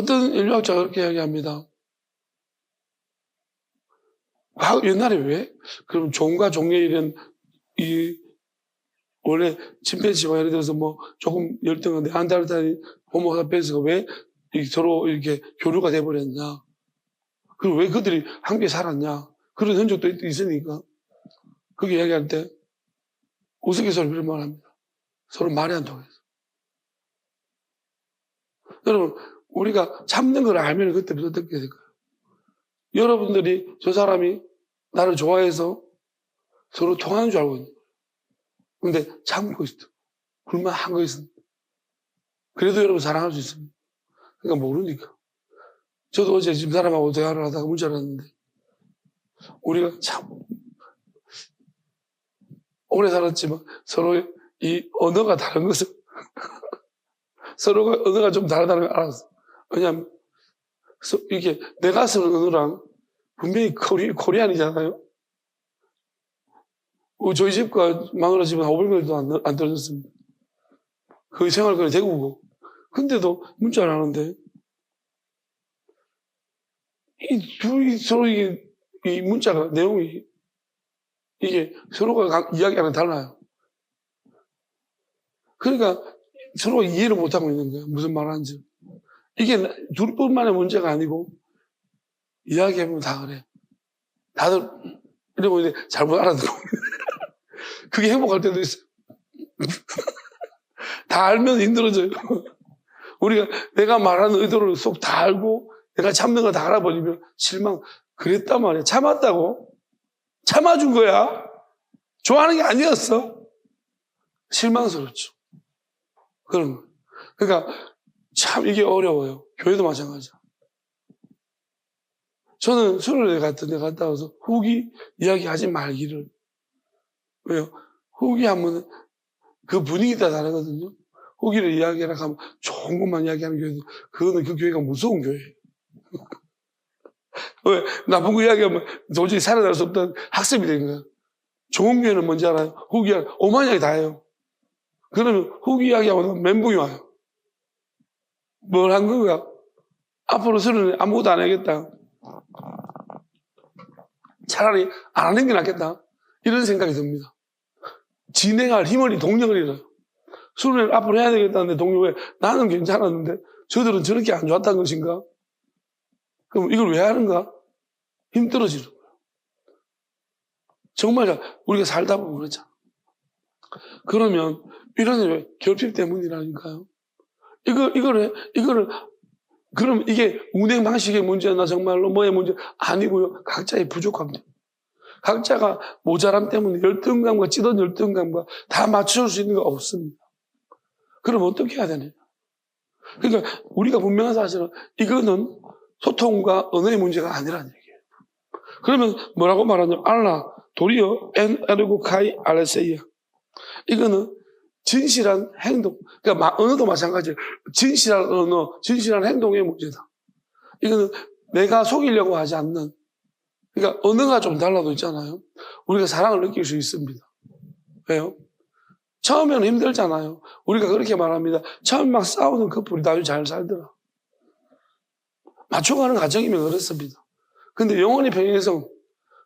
A: 어떤 인류학자가 그렇게 이야기합니다. 옛날에 왜? 그럼 종과 종의 이런, 원래 침팬지와 예를 들어서 뭐 조금 열등한 네안데르탈 호모사피엔스가 왜 서로 이렇게 교류가 돼버렸냐. 그리고 왜 그들이 함께 살았냐. 그런 흔적도 있으니까. 그게 이야기할 때 우스갯소리로 그런 말 합니다. 서로 말이 안 통해서. 여러분, 우리가 참는 걸 알면 그때부터 어떻게 될까요? 여러분들이 저 사람이 나를 좋아해서 서로 통하는 줄 알고 있는 거예요. 근데 참고 있어. 불만한 거 있습니다. 그래도 여러분 사랑할 수 있습니다. 그러니까 모르니까. 저도 어제 집사람하고 대화를 하다가 문자를 했는데, 우리가 참, 오래 살았지만 서로 이 언어가 다른 것을, 서로가 언어가 좀 다르다는 걸 알았어. 왜냐하면, 이게 내가 쓰는 언어랑 분명히 코리안이잖아요. 저희 집과 마누라 집은 500m도 안 떨어졌습니다. 거의 생활권이 대구고. 근데도 문자를 하는데, 이 둘이 서로 이 문자가, 내용이, 이게 서로가 이야기하는 달라요. 그러니까 서로 이해를 못하고 있는 거예요. 무슨 말 하는지. 이게 둘뿐만의 문제가 아니고, 이야기하면 다 그래. 다들, 이러고 이제 잘못 알아듣고. 그게 행복할 때도 있어요. 다 알면 힘들어져요. 우리가 내가 말하는 의도를 쏙 다 알고 내가 참는 거 다 알아버리면 실망. 그랬단 말이야. 참았다고? 참아준 거야? 좋아하는 게 아니었어? 실망스럽죠. 그런 거. 그러니까 참 이게 어려워요. 교회도 마찬가지야. 저는 술을 갔다 와서 후기 이야기하지 말기를. 왜요? 후기 하면 그 분위기 따라 다르거든요. 후기를 이야기하라 하면 좋은 것만 이야기하는 교회도, 그거는 그 교회가 무서운 교회예요. 왜? 나쁜 거 이야기하면 도저히 살아날 수 없다는 학습이 되는 거야. 좋은 교회는 뭔지 알아요? 후기 이야기, 오만 이야기 다 해요. 그러면 후기 이야기하면 멘붕이 와요. 뭘 한 거야? 앞으로 술은 아무것도 안 해야겠다. 차라리 안 하는 게 낫겠다. 이런 생각이 듭니다. 진행할 힘을, 동력을 잃어요. 술을 앞으로 해야 되겠다는데 동료에 나는 괜찮았는데 저들은 저렇게 안 좋았다는 것인가? 그럼 이걸 왜 하는가? 힘 떨어지는 거예요. 정말 우리가 살다 보면 그렇잖아. 그러면 이런 왜 결핍 때문이라니까요. 이거를 그럼 이게 운행 방식의 문제나 정말로 뭐의 문제 아니고요. 각자의 부족함입니다. 각자가 모자람 때문에 열등감과 찌든 열등감과 다 맞출 수 있는 거 없습니다. 그럼 어떻게 해야 되냐? 그러니까 우리가 분명한 사실은 이거는 소통과 언어의 문제가 아니라는 얘기예요. 그러면 뭐라고 말하냐? 알라, 도리어, 엔, 에르고, 카이, 알레세이야. 이거는 진실한 행동. 그러니까 언어도 마찬가지예요. 진실한 언어, 진실한 행동의 문제다. 이거는 내가 속이려고 하지 않는. 그러니까 언어가 좀 달라도 있잖아요. 우리가 사랑을 느낄 수 있습니다. 왜요? 처음에는 힘들잖아요. 우리가 그렇게 말합니다. 처음 막 싸우는 커플이 나중에 잘 살더라. 맞춰가는 과정이면 그렇습니다. 근데 영원히 평행해서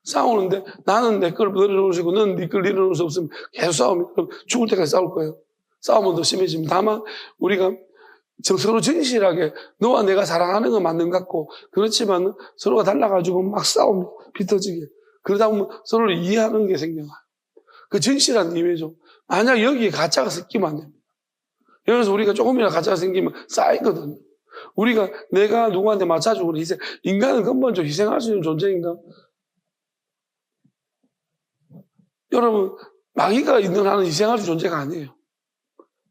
A: 싸우는데 나는 내 걸 내려놓을 수 있고 너는 네 걸 내려놓을 수 없으면 계속 싸우면 죽을 때까지 싸울 거예요. 싸우면 더 심해집니다. 다만 우리가 서로 진실하게 너와 내가 사랑하는 건 맞는 것 같고 그렇지만 서로가 달라가지고 막 싸웁니다. 비터지게. 그러다 보면 서로를 이해하는 게 생겨나요. 그 진실한 의미죠. 만약 여기에 가짜가 섞이면 안 됩니다. 여기서 우리가 조금이나 가짜가 생기면 쌓이거든요. 우리가 내가 누구한테 맞춰주고 희생, 인간은 근본적으로 희생할 수 있는 존재인가? 여러분, 마귀가 있는 한은 희생할 수 있는 존재가 아니에요.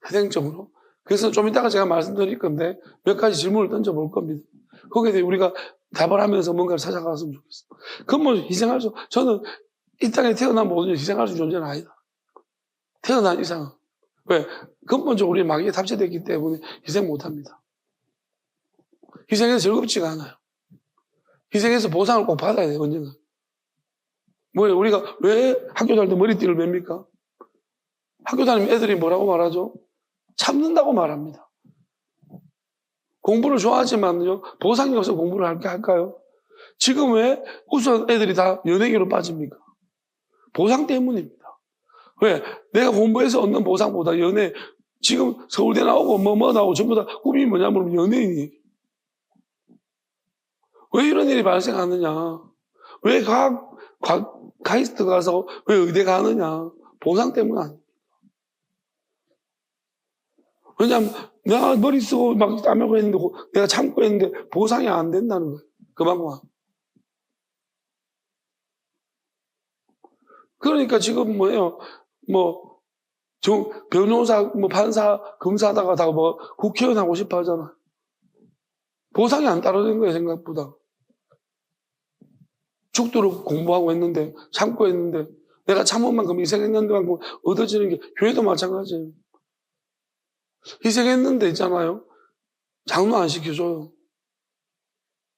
A: 희생적으로. 그래서 좀 이따가 제가 말씀드릴 건데 몇 가지 질문을 던져볼 겁니다. 거기에 대해 우리가 답을 하면서 뭔가를 찾아갔으면 좋겠어요. 근본 희생할 수, 저는 이 땅에 태어난 모든 희생할 수 있는 존재는 아니다. 태어난 이상은. 왜? 근본적으로 우리 마귀에 탑재되기 때문에 희생 못합니다. 희생해서 즐겁지가 않아요. 희생해서 보상을 꼭 받아야 돼요, 언젠가. 뭐예요? 우리가 왜 학교 다닐 때 머리띠를 맵니까? 학교 다니면 애들이 뭐라고 말하죠? 참는다고 말합니다. 공부를 좋아하지만요, 보상이 없어 공부를 할까요? 지금 왜 우수한 애들이 다 연예계로 빠집니까? 보상 때문입니다. 왜? 내가 공부해서 얻는 보상보다 지금 서울대 나오고 뭐 나오고 전부 다 꿈이 뭐냐면 연예인이. 왜 이런 일이 발생하느냐? 왜 가이스트 가서 왜 의대 가느냐? 보상 때문 아닙니까? 왜냐하면 내가 머리 쓰고 막 따매고 했는데 내가 참고 했는데 보상이 안 된다는 거예요. 그만큼. 그러니까 지금 뭐예요? 변호사, 판사, 검사하다가 다 국회의원 하고 싶어 하잖아. 보상이 안 따르는 거예요, 생각보다. 죽도록 공부하고 했는데, 참고 했는데, 내가 참은 만큼 희생했는데 만큼 얻어지는 게, 교회도 마찬가지예요. 희생했는데 있잖아요. 장로 안 시켜줘요.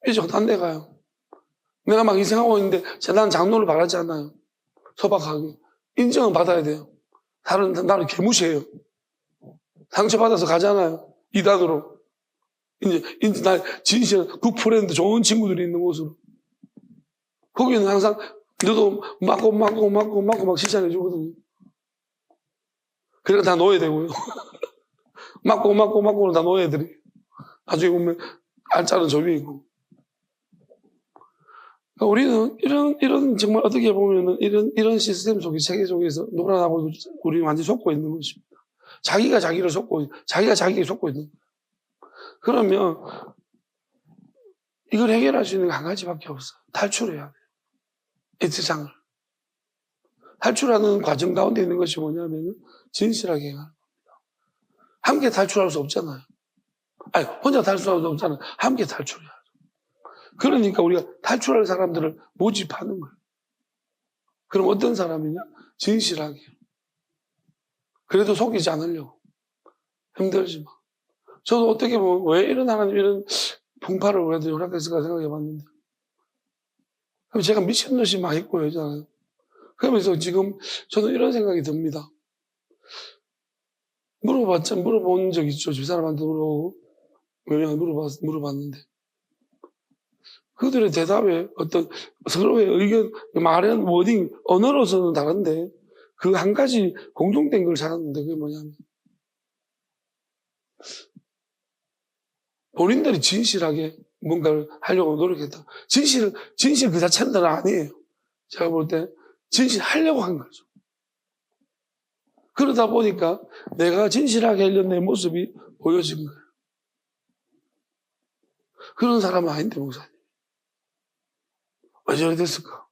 A: 이제 딴 데 가요. 내가 막 희생하고 있는데, 난 장로를 바라지 않아요. 소박하게. 인정은 받아야 돼요. 나를 개무시해요. 상처받아서 가잖아요. 이단으로. 이제 진실, 굿프렌드, 좋은 친구들이 있는 곳으로. 거기는 항상, 너도 맞고 막 칭찬해주거든요. 그래서 다 놓아야 되고요. 맞고는 다 놓아야 돼. 나중에 보면, 알짜는 저위 있고. 그러니까 우리는 이런 정말 어떻게 보면은 이런 시스템 속에, 체계 속에서 놀아나고 우리 완전히 속고 있는 것입니다. 자기가 자기를 속고, 자기가 자기를 속고 있는 거예요. 그러면 이걸 해결할 수 있는 게 한 가지밖에 없어요. 탈출해야 돼요. 이 세상을. 탈출하는 과정 가운데 있는 것이 뭐냐면 진실하게 행하는 겁니다. 함께 탈출할 수 없잖아요. 아니, 혼자 탈출할 수 없잖아요. 함께 탈출해야죠. 그러니까 우리가 탈출할 사람들을 모집하는 거예요. 그럼 어떤 사람이냐? 진실하게. 그래도 속이지 않으려고. 힘들지만. 저도 어떻게 보면 왜 이런 하나님 이런 풍파를 우리한테 허락했을까 생각해 봤는데. 그럼 제가 미친듯이 막 했고 했잖아요. 그러면서 지금 저는 이런 생각이 듭니다. 물어본 적 있죠. 집사람한테 물어보고. 물어봤는데. 그들의 대답에 어떤 서로의 의견, 말하는 워딩, 언어로서는 다른데 그 한 가지 공통된 걸 찾았는데 그게 뭐냐면 본인들이 진실하게 뭔가를 하려고 노력했다. 진실 그 자체는 아니에요. 제가 볼 때 진실하려고 한 거죠. 그러다 보니까 내가 진실하게 하려는 내 모습이 보여진 거예요. 그런 사람은 아닌데 목사님. 왜 저래 됐을까?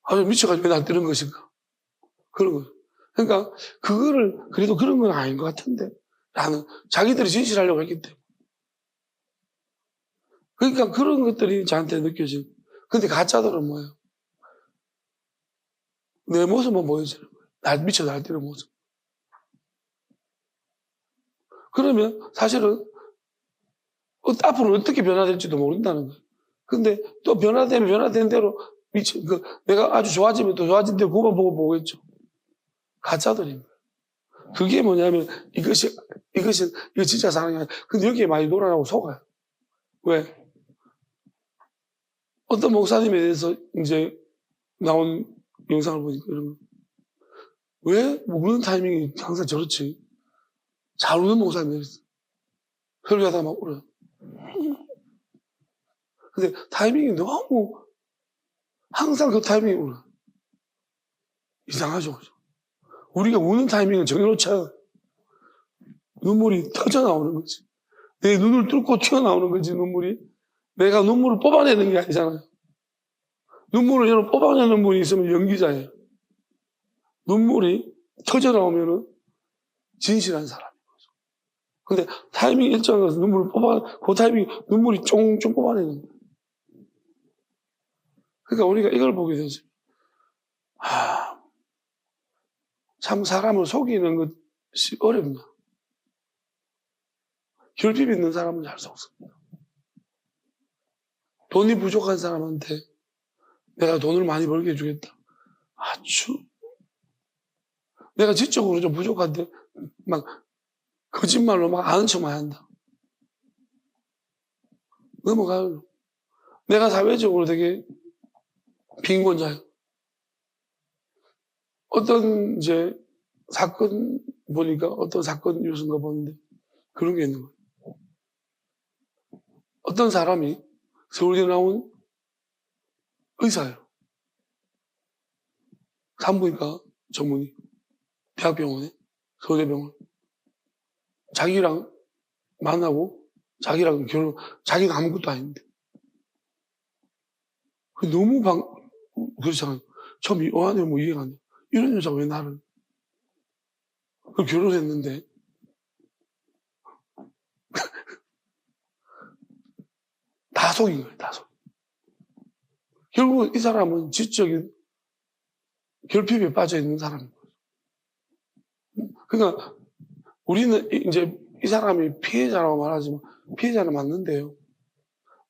A: 아주 미쳐가지고 왜 날 뜨는 것인가? 그런 거죠. 그러니까 그래도 그런 건 아닌 것 같은데 라는 자기들이 진실하려고 했기 때문에. 그러니까 그런 것들이 저한테 느껴지고. 근데 가짜들은 뭐예요? 내 모습만 보여주는 거예요. 미쳐 날뛰는 모습. 그러면 사실은 앞으로 어떻게 변화될지도 모른다는 거예요. 근데 또 변화되면 변화된 대로 내가 아주 좋아지면 또 좋아진 대로 그만 보고 보겠죠. 가짜들입니다. 그게 뭐냐면 이거 진짜 사랑이 아니야. 근데 여기에 많이 놀아나고 속아요. 왜? 어떤 목사님에 대해서 이제 나온 영상을 보니까 이런 거. 왜 우는 타이밍이 항상 저렇지? 잘 우는 목사님이 있어. 설교하다가 막 울어요. 근데 타이밍이 너무 항상 그 타이밍이 울어요. 이상하죠. 우리가 우는 타이밍은 정해놓지 않아요. 눈물이 터져 나오는 거지. 내 눈을 뚫고 튀어나오는 거지, 눈물이. 내가 눈물을 뽑아내는 게 아니잖아요. 눈물을 여러분 뽑아내는 분이 있으면 연기자예요. 눈물이 터져 나오면은 진실한 사람인 거죠. 근데 타이밍 일정한 것은 그 타이밍 눈물이 쫑쫑 뽑아내는 거예요. 그러니까 우리가 이걸 보게 되죠. 참 사람을 속이는 것이 어렵나. 결핍 있는 사람은 잘 속습니다. 돈이 부족한 사람한테 내가 돈을 많이 벌게 해주겠다. 아주 내가 지적으로 좀 부족한데 막 거짓말로 막 아는 척만 한다. 넘어가요. 내가 사회적으로 되게 빈곤자예요. 어떤 이제 사건 보니까 어떤 사건 뉴스인가 보는데 그런 게 있는 거예요. 어떤 사람이 서울대 나온 의사예요. 산부인과 전문의, 대학병원에, 서울대병원. 자기랑 만나고 자기랑 결혼, 자기가 아무것도 아닌데. 너무 그렇잖아요. 처음 이해가 뭐 이해가 안 돼. 이런 여자가 왜 나를. 결혼했는데. 다 속인 거예요, 다 속. 결국 이 사람은 지적인 결핍에 빠져 있는 사람인 거죠. 그러니까 우리는 이제 이 사람이 피해자라고 말하지만 피해자는 맞는데요.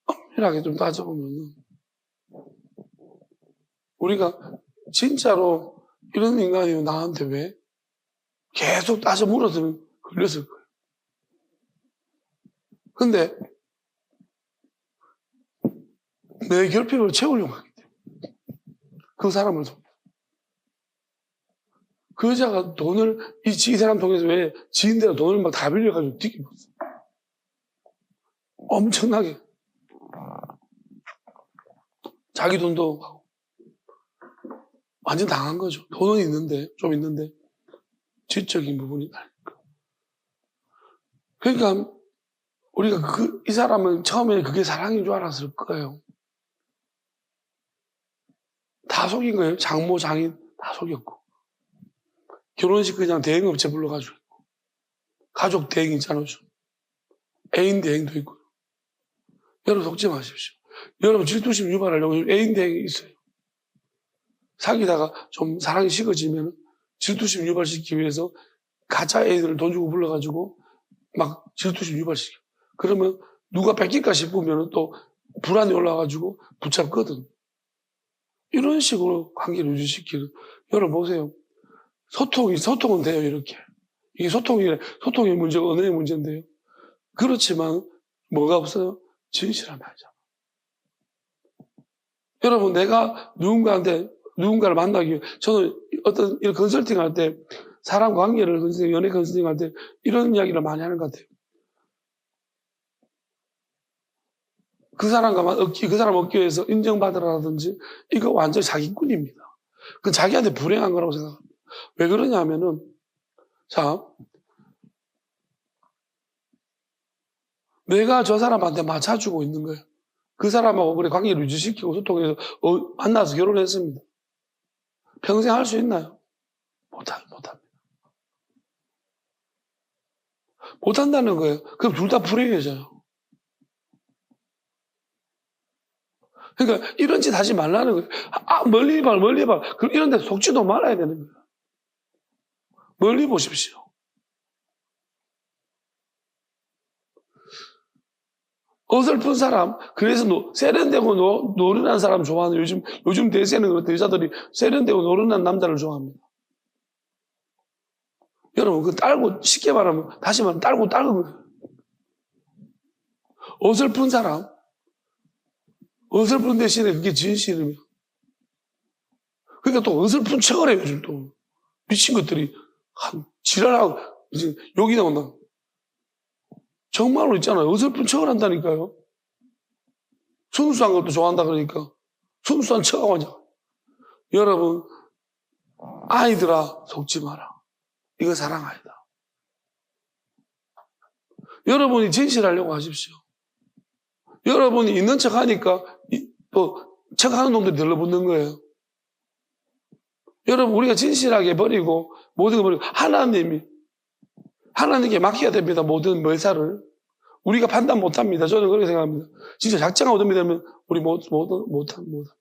A: 엄밀하게 좀 따져보면 우리가 진짜로 이런 인간이 나한테 왜 계속 따져 물어서는 걸렸을 거예요. 근데 내 결핍을 채우려고 하기 때문에 그 사람을 그 여자가 돈을 이 사람 통해서 왜 지인대로 돈을 막 다 빌려가지고 뒤집었어. 엄청나게 자기 돈도 하고 완전 당한 거죠. 돈은 있는데 좀 있는데 지적인 부분이 나니까. 그러니까 우리가 이 사람은 처음에 그게 사랑인 줄 알았을 거예요. 다 속인 거예요. 장모, 장인 다 속였고. 결혼식 그냥 대행업체 불러가지고 있고. 가족 대행 있잖아요. 애인 대행도 있고. 여러분 속지 마십시오. 여러분 질투심 유발하려고 애인 대행이 있어요. 사귀다가 좀 사랑이 식어지면 질투심 유발시키기 위해서 가짜 애인을 돈 주고 불러가지고 막 질투심 유발시켜. 그러면 누가 뺏길까 싶으면 또 불안이 올라가지고 붙잡거든. 이런 식으로 관계를 유지시키는. 여러분 보세요. 소통은 돼요, 이렇게. 이게 소통의 문제가 언어의 문제인데요. 그렇지만 뭐가 없어요? 진실함이 아니잖아. 여러분, 내가 누군가를 만나기 위해, 저는 어떤 이런 컨설팅 할 때, 사람 관계를 연애 컨설팅 할 때, 이런 이야기를 많이 하는 것 같아요. 그 사람 얻기 위해서 인정받으라든지, 이거 완전 사기꾼입니다. 그 자기한테 불행한 거라고 생각합니다. 왜 그러냐면은, 자, 내가 저 사람한테 맞춰주고 있는 거예요. 그 사람하고 그래 관계를 유지시키고 소통해서 만나서 결혼했습니다. 평생 할 수 있나요? 못합니다. 못한다는 거예요. 그럼 둘 다 불행해져요. 그러니까 이런 짓 하지 말라는 거예요. 멀리 봐. 그럼 이런 데 속지도 말아야 되는 거예요. 멀리 보십시오. 어설픈 사람, 그래서 세련되고 노련한 사람 좋아하는 요즘 대세는 그렇다. 여자들이 세련되고 노련한 남자를 좋아합니다. 여러분, 쉽게 말하면, 다시 말하면 딸고 거예요. 어설픈 사람, 어설픈 대신에 그게 진실이면. 그러니까 또 어설픈 척을 해요, 요즘 또. 미친 것들이, 지랄하고, 이제 욕이 나온다. 정말로 있잖아요. 어설픈 척을 한다니까요. 순수한 것도 좋아한다 그러니까. 순수한 척하고 하냐. 여러분, 아이들아, 속지 마라. 이거 사랑 아니다. 여러분이 진실하려고 하십시오. 여러분이 있는 척 하니까, 또, 척하는 놈들이 들러붙는 거예요. 여러분, 우리가 진실하게 버리고, 모든 걸 버리고, 하나님께 맡겨야 됩니다. 모든 매사를. 우리가 판단 못 합니다. 저는 그렇게 생각합니다. 진짜 작정하고 덤비되면 우리 못합니다.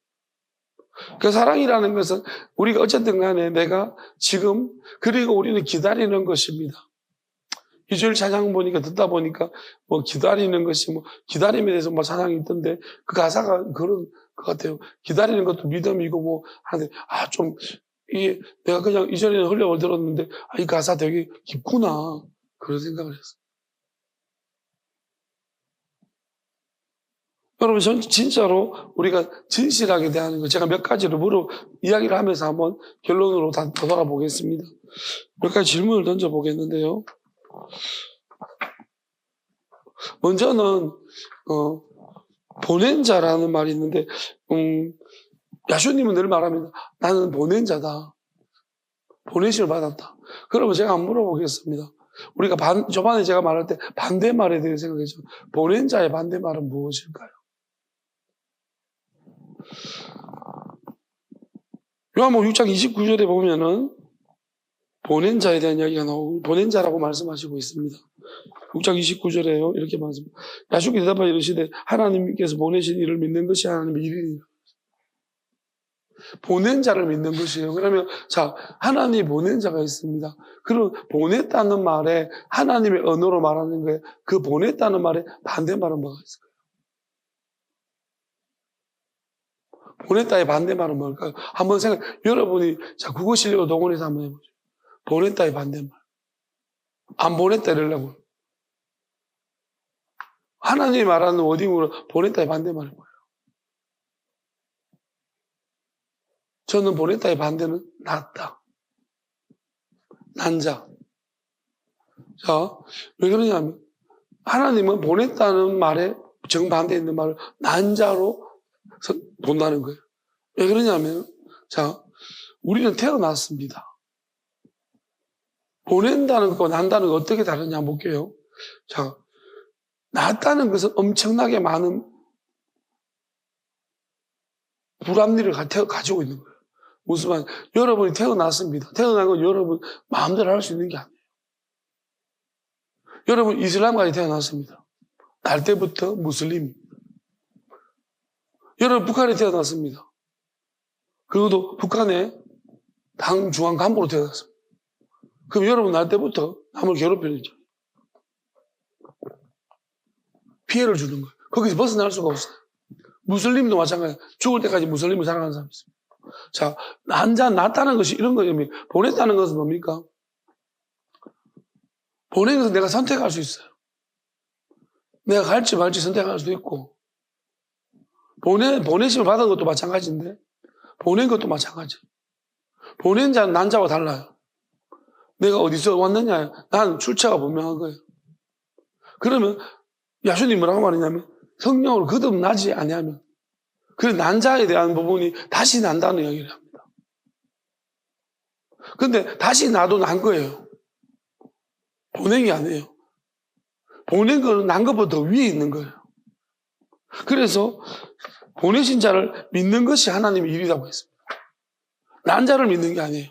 A: 그 사랑이라는 것은 우리가 어쨌든 간에 내가 지금, 그리고 우리는 기다리는 것입니다. 2절 찬양 듣다 보니까 기다리는 것이 기다림에 대해서 찬양이 있던데 그 가사가 그런 것 같아요. 기다리는 것도 믿음이고 하는데, 내가 그냥 이전에는 흘려올 들었는데, 이 가사 되게 깊구나. 그런 생각을 했어요. 여러분, 전 진짜로 우리가 진실하게 대하는 거, 제가 몇 가지를 이야기를 하면서 한번 결론으로 다 돌아보겠습니다. 몇 가지 질문을 던져보겠는데요. 먼저는, 보낸 자라는 말이 있는데, 야수님은 늘 말합니다. 나는 보낸 자다. 보내심을 받았다. 그러면 제가 한번 물어보겠습니다. 우리가 저번에 제가 말할 때 반대말에 대해 생각했죠. 보낸 자의 반대말은 무엇일까요? 요한복음 6장 29절에 보면은 보낸 자에 대한 이야기가 나오고 보낸 자라고 말씀하시고 있습니다. 6장 29절에요. 이렇게 말씀합니다. 야수께 대답하여 이르시되 하나님께서 보내신 이를 믿는 것이 하나님의 일이니라. 보낸 자를 믿는 것이에요. 그러면 자, 하나님이 보낸 자가 있습니다. 그럼 보냈다는 말에 하나님의 언어로 말하는 거에 그 보냈다는 말에 반대말은 뭐가 있을까요? 보냈다의 반대말은 뭘까요? 한번 여러분이 자, 국어 실력을 동원해서 한번 해보죠. 보냈다의 반대말. 안 보냈다 이러려고. 하나님이 말하는 워딩으로 보냈다의 반대말이 뭐예요? 저는 보냈다의 반대는 낫다. 난자. 자, 왜 그러냐면, 하나님은 보냈다는 말에 정반대에 있는 말을 난자로 본다는 거예요. 왜 그러냐면, 자, 우리는 태어났습니다. 보낸다는 것과 난다는 것 어떻게 다르냐 한번 볼게요. 자, 낳았다는 것은 엄청나게 많은 불합리를 가지고 있는 거예요. 무슨 말? 여러분이 태어났습니다. 태어난 건 여러분 마음대로 할 수 있는 게 아니에요. 여러분 이슬람까지 태어났습니다. 날 때부터 무슬림. 여러분 북한에 태어났습니다. 그리고 북한의 당 중앙 간부로 태어났습니다. 그럼 여러분 날 때부터 남을 괴롭히죠. 피해를 주는 거예요. 거기서 벗어날 수가 없어요. 무슬림도 마찬가지예요. 죽을 때까지 무슬림을 사랑하는 사람이 있습니다. 자, 낳았다는 것이 이런 거예요. 보냈다는 것은 뭡니까? 보낸 것은 내가 선택할 수 있어요. 내가 갈지 말지 선택할 수도 있고, 보내심을 받은 것도 마찬가지인데, 보낸 것도 마찬가지예요. 보낸 자는 난 자와 달라요. 내가 어디서 왔느냐? 난 출처가 분명한 거예요. 그러면 야수님 뭐라고 말하냐면 성령으로 거듭나지 아니하면 그 난자에 대한 부분이 다시 난다는 이야기를 합니다. 근데 다시 나도 난 거예요. 보낸 게 아니에요. 보낸 거는 난 것보다 더 위에 있는 거예요. 그래서 보내신 자를 믿는 것이 하나님의 일이라고 했습니다. 난 자를 믿는 게 아니에요.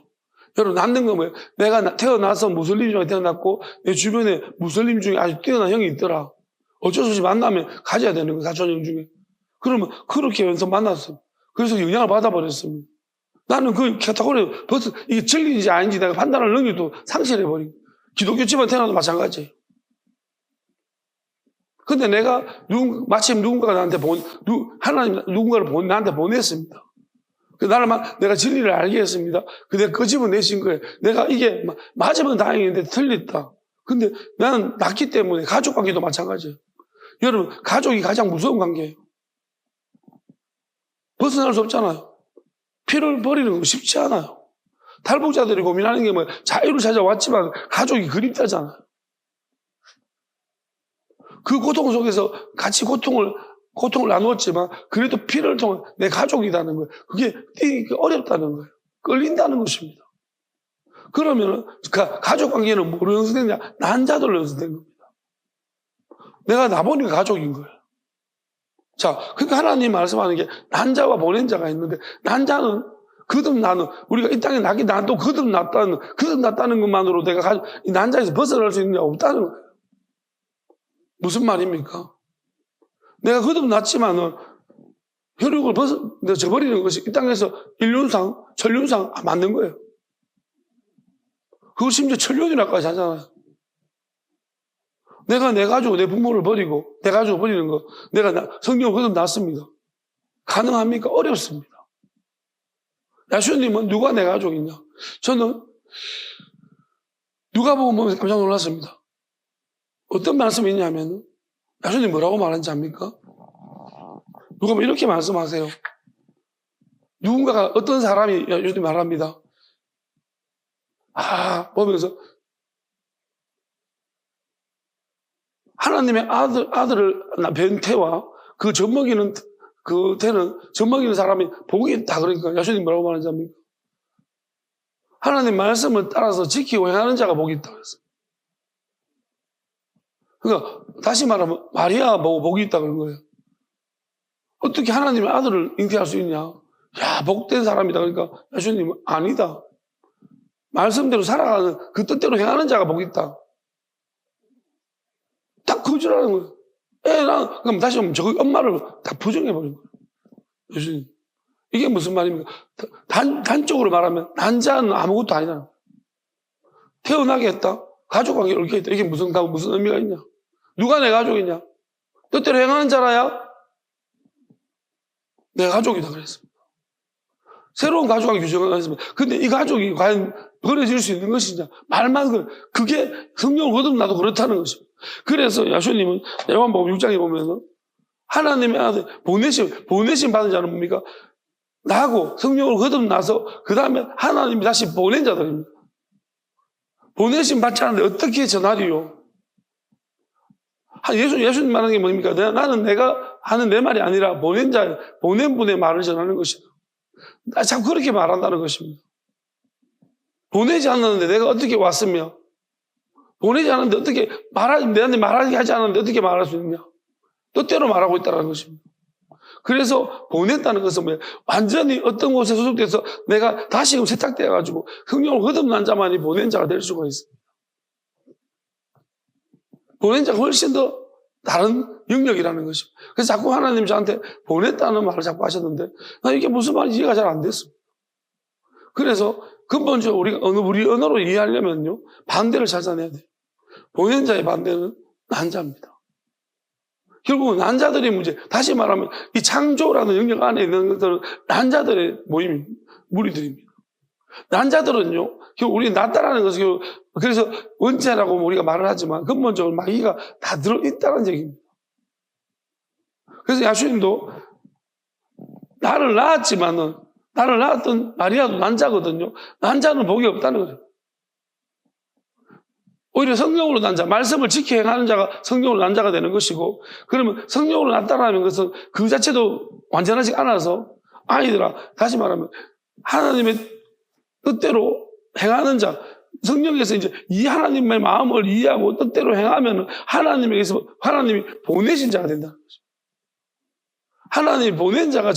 A: 여러분, 낳는 건 뭐예요? 내가 태어나서 무슬림 중에 태어났고 내 주변에 무슬림 중에 아주 뛰어난 형이 있더라. 어쩔 수 없이 만나면 가져야 되는 거예요. 가족형 중에. 그러면 그렇게 해서 만났어요. 그래서 영향을 받아버렸습니다. 나는 그 카테고리 벌써 이게 진리인지 아닌지 내가 판단할 능력도 상실해버린 거예요. 기독교 집안 태어나도 마찬가지예요. 근데 내가 마침 누군가가 나한테 하나님 누군가를 나한테 보냈습니다. 내가 진리를 알게 했습니다. 근데 그 집은 내신 거예요. 내가 이게 맞으면 다행인데 틀렸다. 근데 나는 낳기 때문에 가족 관계도 마찬가지예요. 여러분, 가족이 가장 무서운 관계예요. 벗어날 수 없잖아요. 피를 버리는 거 쉽지 않아요. 탈북자들이 고민하는 게 자유를 찾아왔지만 가족이 그립다잖아요. 그 고통 속에서 같이 고통을 나누었지만 그래도 피를 통해 내 가족이라는 거예요. 그게 어렵다는 거예요. 끌린다는 것입니다. 그러면 가족 관계는 뭐로 연습되냐? 난자들로 연습된 겁니다. 내가 나보니까 가족인 거예요. 자, 그러니까 하나님 말씀하는 게 난자와 보낸 자가 있는데 난자는 거듭나는 우리가 이 땅에 나기 난도 거듭났다는 것만으로 내가 이 난자에서 벗어날 수 있는 게 없다는 거예요. 무슨 말입니까? 내가 거듭났지만은 혈육을 저버리는 것이 이 땅에서 인륜상, 천륜상 맞는 거예요. 그걸 심지어 천륜이라까지 하잖아요. 내가 내 가족, 내 부모를 버리고 내 가족을 버리는 거 내가 성령을 거듭났습니다. 가능합니까? 어렵습니다. 야수님은 누가 내 가족이냐? 저는 누가 보고 보면서 깜짝 놀랐습니다. 어떤 말씀이 있냐면, 야수님 뭐라고 말하는지 압니까? 누가 뭐 이렇게 말씀하세요. 누군가가 어떤 사람이 야수님 말합니다. 보면서 하나님의 아들을 변태와 그 젖먹이는 그 태는 젖먹이는 사람이 복이 있다. 그러니까 야수님 뭐라고 말하는지 압니까? 하나님 말씀을 따라서 지키고 행하는 자가 복이 있다 그랬어요. 그러니까 다시 말하면 마리아 보고 복이 있다 그런 거예요. 어떻게 하나님의 아들을 잉태할 수 있냐? 야, 복된 사람이다. 그러니까 예수님은 아니다. 말씀대로 살아가는 그 뜻대로 행하는 자가 복이 있다. 딱 거절하는 거예요. 그럼 다시 보면 저 엄마를 다 부정해버린 거예요. 예수님. 이게 무슨 말입니까? 단적으로 말하면 난자는 아무것도 아니잖아. 태어나게 했다. 가족관계를 얽혀 있다. 이게 무슨 의미가 있냐? 누가 내 가족이냐? 뜻대로 행하는 자라야 내 가족이다 그랬습니다. 새로운 가족관계 규정을 했습니다. 근데 이 가족이 과연 버려질 수 있는 것이냐? 말만 그게 성령을 거듭나도 그렇다는 것입니다. 그래서 야수님은 요한복음 6장에 보면 하나님의 아들 보내심 받은 자는 뭡니까? 나고 성령을 거듭나서 그 다음에 하나님이 다시 보낸 자들입니다. 보내심 받지 않는데 어떻게 전하리요? 예수님 말하는 게 뭡니까? 나는 내가 하는 내 말이 아니라 보낸 분의 말을 전하는 것이다. 자꾸 그렇게 말한다는 것입니다. 보내지 않았는데 내가 어떻게 왔으며, 보내지 않았는데 어떻게 내한테 말하게 하지 않았는데 어떻게 말할 수 있냐? 뜻대로 말하고 있다는 것입니다. 그래서 보냈다는 것은 뭐예요? 완전히 어떤 곳에 소속돼서 내가 다시금 세탁되어가지고 성령을 거듭난 자만이 보낸 자가 될 수가 있습니다. 보낸 자가 훨씬 더 다른 영역이라는 것입니다. 그래서 자꾸 하나님 저한테 보냈다는 말을 자꾸 하셨는데, 나 이게 무슨 말인지 이해가 잘 안 됐습니다. 그래서 근본적으로 우리 언어로 이해하려면요, 반대를 찾아내야 돼요. 보낸 자의 반대는 난자입니다. 결국은 난자들의 문제, 다시 말하면 이 창조라는 영역 안에 있는 것들은 난자들의 무리들입니다. 난자들은요, 결국 우리 낫다라는 것은 그래서 원죄라고 우리가 말을 하지만 근본적으로 마귀가 다 들어있다는 얘기입니다. 그래서 야수님도 나를 낳았던 마리아도 난자거든요. 난자는 복이 없다는 거죠. 오히려 성령으로 난 자, 말씀을 지켜 행하는 자가 성령으로 난 자가 되는 것이고, 그러면 성령으로 났다라는 것은 그 자체도 완전하지 않아서 아이들아, 다시 말하면 하나님의 뜻대로 행하는 자, 성령에서 이제 이 하나님의 마음을 이해하고 뜻대로 행하면 하나님이 보내신 자가 된다는 거죠. 하나님이 보낸 자가